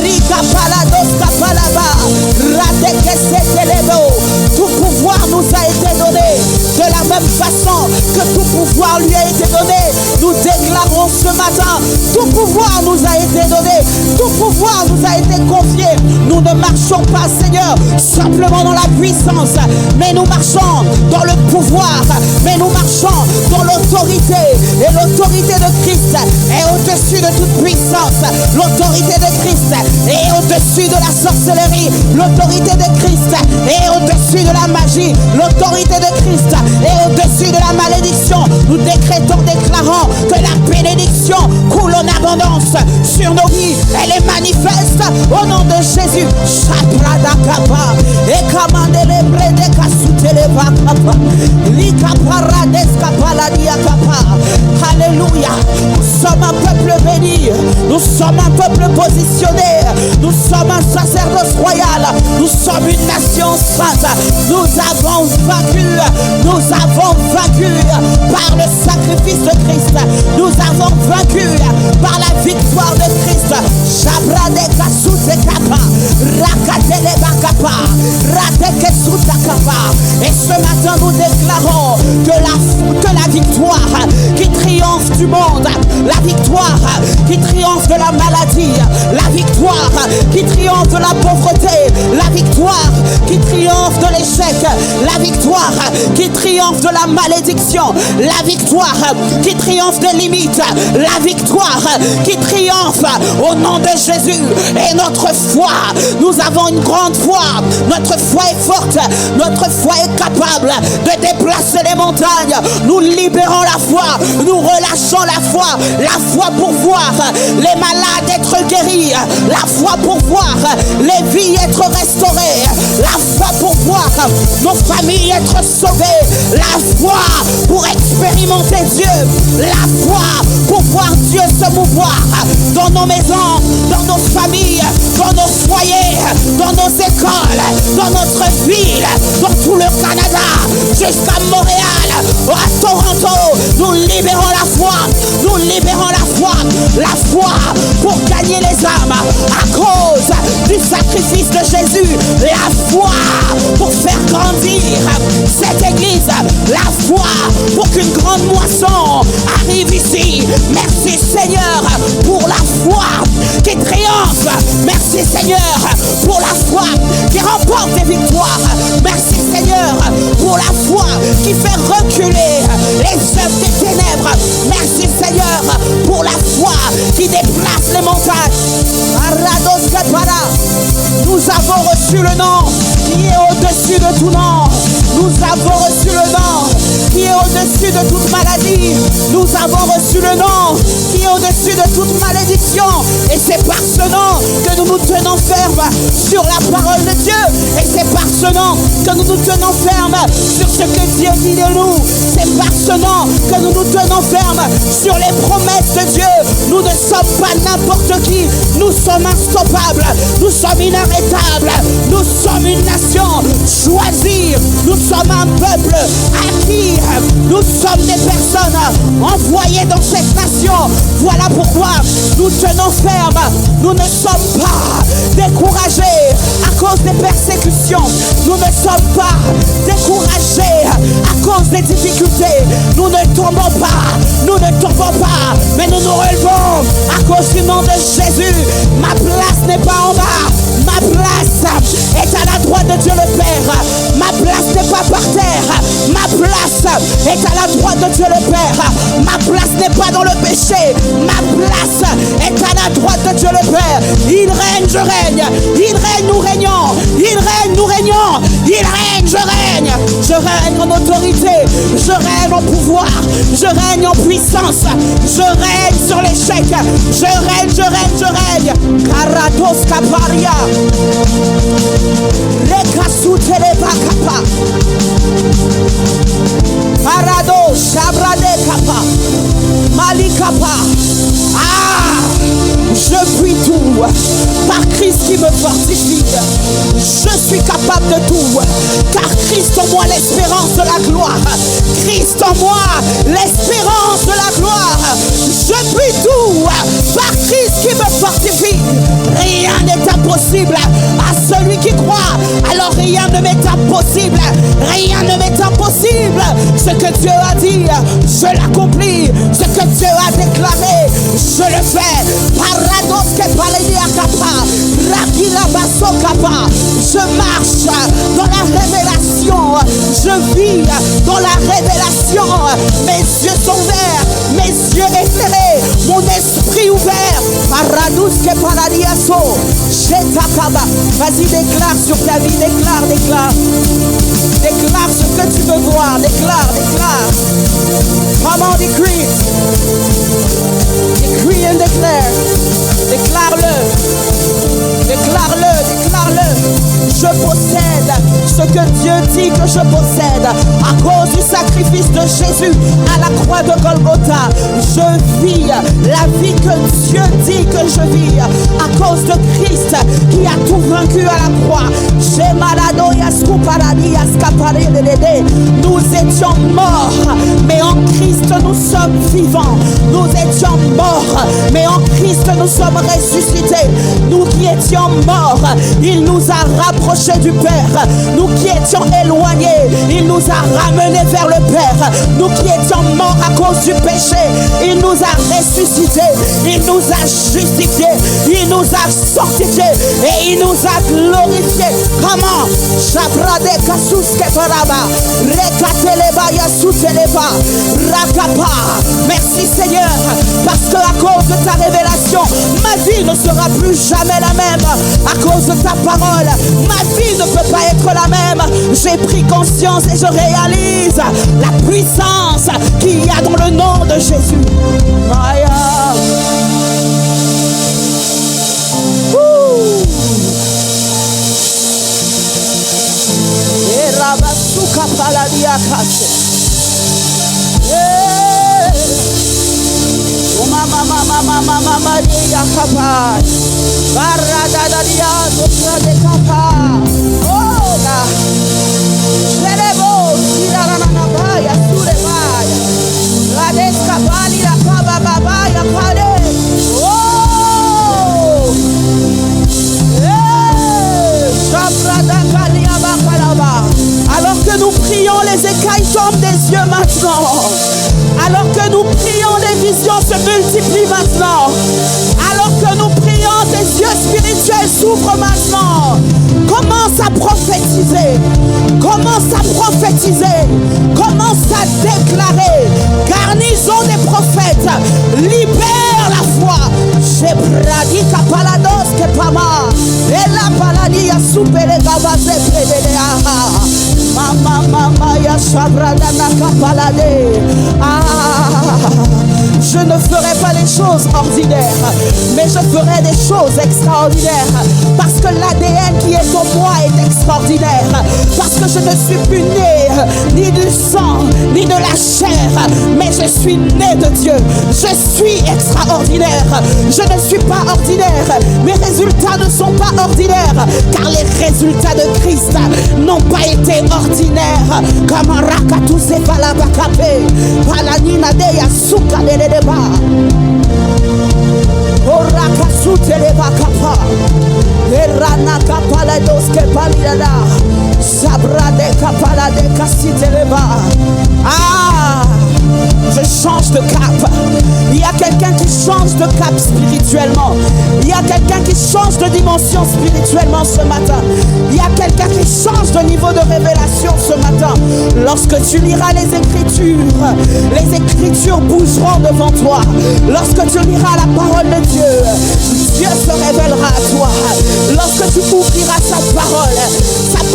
rika parados kapalaba, rate que setelebo. Tout pouvoir nous a été donné de la même façon que tout pouvoir lui a été donné. Nous déclarons ce matin, tout pouvoir nous a été donné, tout pouvoir nous a été confié. Nous ne marchons pas, Seigneur, simplement dans la puissance, mais nous marchons dans le pouvoir, mais nous marchons dans l'autorité. Et l'autorité de Christ est au-dessus de toute puissance. L'autorité de Christ est au-dessus de la sorcellerie. L'autorité de Christ est au-dessus de la magie. L'autorité de Christ est au-dessus de la malédiction. Nous décrétons, déclarons que la bénédiction coule en abondance sur nos vies. Elle est manifeste au nom de Jésus. Alléluia. Nous sommes un peuple béni. Nous sommes un peuple positionné. Nous sommes un sacerdoce royal. Nous sommes une nation sainte. Nous avons vaincu. Nous avons vaincu par le sacrifice de Christ. Nous avons vaincu par la victoire de Christ. Et ce matin nous déclarons que la victoire qui triomphe du monde, la victoire qui triomphe de la maladie, la victoire qui triomphe de la pauvreté, la victoire qui triomphe de l'échec, la victoire victoire qui triomphe de la malédiction, la victoire qui triomphe des limites, la victoire qui triomphe au nom de Jésus. Et notre foi, nous avons une grande foi, notre foi est forte, notre foi est capable de déplacer les montagnes. Nous libérons la foi, nous relâchons la foi pour voir les malades être guéris, la foi pour voir les vies être restaurées, la foi pour voir nos familles être sauvées, la foi pour expérimenter Dieu, la foi pour voir Dieu se mouvoir dans nos maisons, dans nos familles, dans nos foyers, dans nos écoles, dans notre ville, dans tout le Canada, jusqu'à Montréal, à Toronto. Nous libérons la foi, nous libérons la foi pour gagner les âmes à cause du sacrifice de Jésus, la foi pour faire grandir cette église, la foi pour qu'une grande moisson arrive ici. Merci Seigneur pour la foi qui triomphe, merci Seigneur pour la foi qui remporte des victoires, merci Seigneur pour la foi qui fait reculer les œuvres des ténèbres, merci Seigneur pour la foi qui déplace les montagnes. Arados Kapara, nous avons reçu le nom qui est au-dessus de tout nom, nous avons reçu le nom qui est au-dessus de toute maladie, nous avons reçu le nom qui est au-dessus de toute malédiction, et c'est par ce nom que nous nous tenons fermes sur la parole de Dieu, et c'est par ce nom que nous nous tenons fermes sur ce que Dieu dit de nous, c'est par ce nom que nous nous tenons fermes sur les promesses de Dieu. Nous ne sommes pas n'importe qui, nous sommes instoppables, nous sommes inarrêtables, nous sommes une nation choisie, nous sommes un peuple acquis, nous sommes des personnes envoyées dans cette nation. Voilà pourquoi nous tenons ferme, nous ne sommes pas découragés à cause des persécutions, nous ne sommes pas découragés à cause des difficultés, nous ne tombons pas, mais nous nous relevons à cause du nom de Jésus. Ma place n'est pas en bas, ma place est à la droite de Dieu le Père, ma place n'est pas par terre, ma place est à la droite de Dieu le Père, ma place n'est pas dans le péché, ma place est à la droite de Dieu le Père. Il règne, je règne, il règne, nous régnons, il règne, nous régnons, il règne, je règne en autorité, je règne en pouvoir, je règne en puissance, je règne sur l'échec, je règne. Karados Kaparia, Lekasutele Bakapa, Parado Shabrade Kapa, Malikapa. Je puis tout par Christ qui me fortifie. Je suis capable de tout car Christ en moi l'espérance de la gloire. Christ en moi l'espérance de la gloire. Je puis tout par Christ qui me fortifie. Rien n'est impossible à celui qui croit. Alors rien ne m'est impossible. Rien ne m'est impossible. Ce que Dieu a dit, je l'accomplis. Ce que Dieu a déclaré, je le fais. Parados que paledia kapa, rakila baso kapa. Je marche dans la révélation. Je vis dans la révélation. Mes yeux sont verts, mes yeux éclairés, mon esprit ouvert. Parados que paledia so, shetakaba. Vas-y, déclare sur ta vie, déclare. Déclare ce que tu veux voir, déclare. Come on, decree and declare. Déclare-le. Je possède ce que Dieu dit que je possède à cause du sacrifice de Jésus à la croix de Golgotha. Je vis la vie que Dieu dit que je vis à cause de Christ qui a tout vaincu à la croix. Nous étions morts, mais en Christ nous sommes vivants. Nous étions morts, mais en Christ nous sommes ressuscités. Nous qui étions morts, il nous a rapprochés du Père. Nous qui étions éloignés, il nous a ramenés vers le Père. Nous qui étions morts à cause du péché, il nous a ressuscités, il nous a justifiés, il nous a sanctifiés et il nous a glorifiés. Comment? Shabrade Kasuske Paraba, Rekateleba Yasuteleba, Rakapa. Merci Seigneur, parce que à cause de ta révélation, ma vie ne sera plus jamais la même. À cause de ta parole, ma vie ne peut pas être la même. J'ai pris conscience et je réalise la puissance qu'il y a dans le nom de Jésus. Maya. Rabasuka paladia kase. Mama dia kapa. Barada dia sopra de kapa. Oh na. Serebo sirana na baya surebaya. La descapali la kaba babaya pale. Oh. Shabrada kalia bakalaba. Alors que nous prions, les écailles tombent des yeux maintenant. Alors que nous prions, les visions se multiplient maintenant. Alors que nous prions, tes yeux spirituels s'ouvrent maintenant. Commence à prophétiser. Commence à prophétiser. Commence à déclarer. Garnison des prophètes. Libère la foi. J'ai pradi kapalados kepama. Et la paladi a soupé gabase prédéléa. Mama ya shabrada na kapalade. Je ne ferai pas les choses ordinaires, mais je ferai des choses extraordinaires. Parce que l'ADN qui est en moi est extraordinaire. Parce que je ne suis plus né ni du sang, ni de la chair, mais je suis né de Dieu. Je suis extraordinaire. Je ne suis pas ordinaire. Mes résultats ne sont pas ordinaires, car les résultats de Christ n'ont pas été ordinaires. Comme un rakatou se palabakape, palanina de yasuka de deba. Oraka suteleba kapa, erana kapala doske palida, sabra de kapala de kasiteleba. Je change de cap. Il y a quelqu'un qui change de cap spirituellement. Il y a quelqu'un qui change de dimension spirituellement ce matin. Il y a quelqu'un qui change de niveau de révélation ce matin. Lorsque tu liras les Écritures bougeront devant toi. Lorsque tu liras la parole de Dieu, Dieu se révélera à toi. Lorsque tu ouvriras sa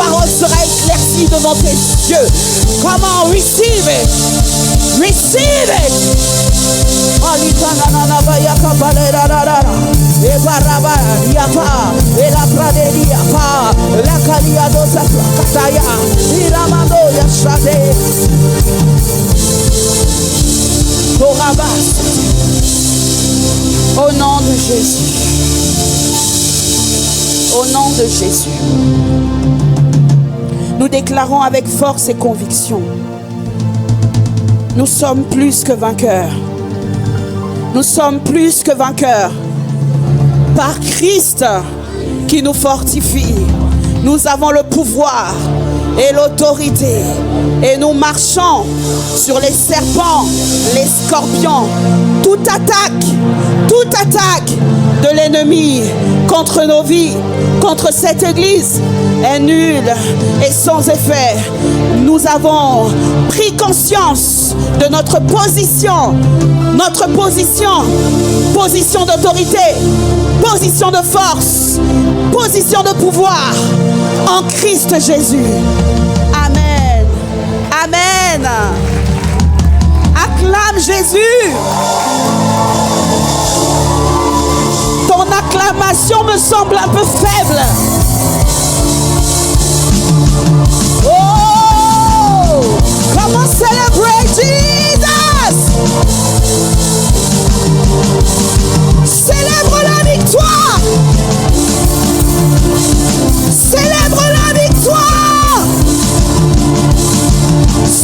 parole sera éclaircie devant tes yeux. Comment receive it? Receive it. Au nom de Jésus. Au nom de Jésus. Nous déclarons avec force et conviction. Nous sommes plus que vainqueurs. Nous sommes plus que vainqueurs. Par Christ qui nous fortifie, nous avons le pouvoir et l'autorité. Et nous marchons sur les serpents, les scorpions. Toute attaque de l'ennemi contre nos vies, contre cette église est nulle et sans effet. Nous avons pris conscience de notre position d'autorité, position de force, position de pouvoir en Christ Jésus. Amen. Amen. Acclame Jésus. Ton acclamation me semble un peu faible. Oh, comment célébrer Jesus? Célèbre la victoire. Célèbre la victoire.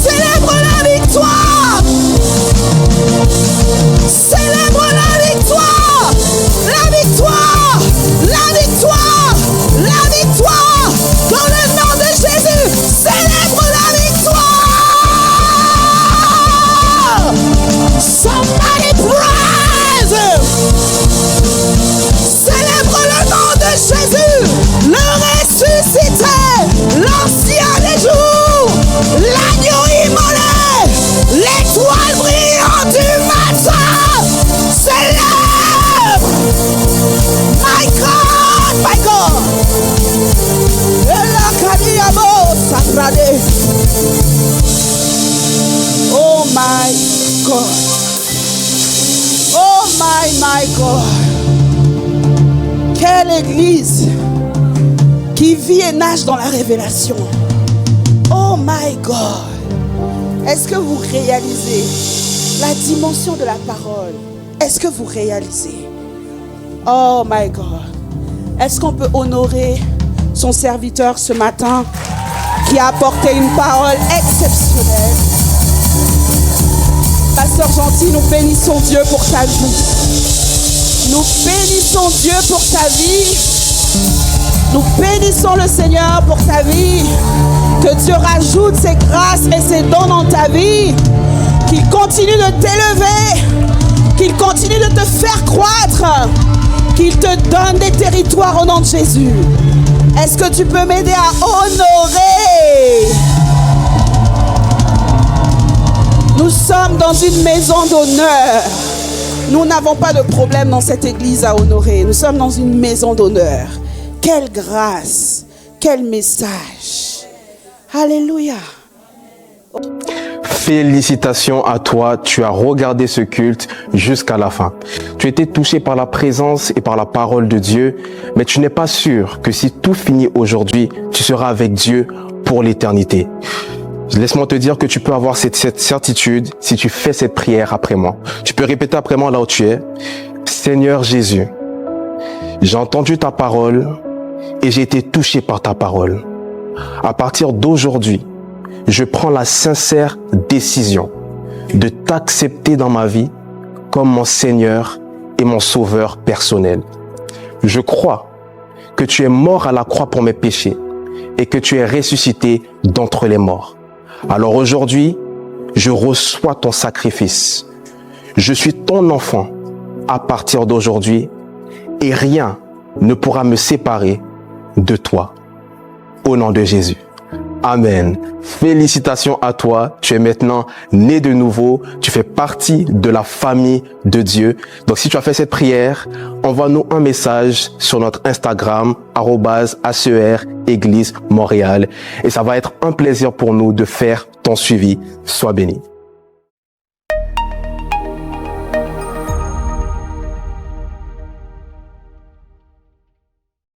Célèbre la victoire. Célèbre la victoire. La victoire. La victoire. La Rade. Oh my God. Oh my God. Quelle église qui vit et nage dans la révélation. Oh my God. Est-ce que vous réalisez la dimension de la parole? Est-ce que vous réalisez? Oh my God. Est-ce qu'on peut honorer son serviteur ce matin qui a apporté une parole exceptionnelle? Pasteur Gentil, nous bénissons Dieu pour ta vie. Nous bénissons Dieu pour ta vie. Nous bénissons le Seigneur pour ta vie. Que Dieu rajoute ses grâces et ses dons dans ta vie. Qu'il continue de t'élever. Qu'il continue de te faire croître. Qu'il te donne des territoires au nom de Jésus. Est-ce que tu peux m'aider à honorer? Nous sommes dans une maison d'honneur. Nous n'avons pas de problème dans cette église à honorer. Nous sommes dans une maison d'honneur. Quelle grâce, quel message. Alléluia. Félicitations à toi, tu as regardé ce culte jusqu'à la fin. Tu étais touché par la présence et par la parole de Dieu, mais tu n'es pas sûr que si tout finit aujourd'hui, tu seras avec Dieu pour l'éternité. Laisse-moi te dire que tu peux avoir cette certitude si tu fais cette prière après moi. Tu peux répéter après moi là où tu es. Seigneur Jésus, j'ai entendu ta parole et j'ai été touché par ta parole. À partir d'aujourd'hui, je prends la sincère décision de t'accepter dans ma vie comme mon Seigneur et mon Sauveur personnel. Je crois que tu es mort à la croix pour mes péchés et que tu es ressuscité d'entre les morts. Alors aujourd'hui, je reçois ton sacrifice. Je suis ton enfant à partir d'aujourd'hui et rien ne pourra me séparer de toi. Au nom de Jésus. Amen. Félicitations à toi. Tu es maintenant né de nouveau. Tu fais partie de la famille de Dieu. Donc, si tu as fait cette prière, envoie-nous un message sur notre Instagram, @ACER Église Montréal. Et ça va être un plaisir pour nous de faire ton suivi. Sois béni.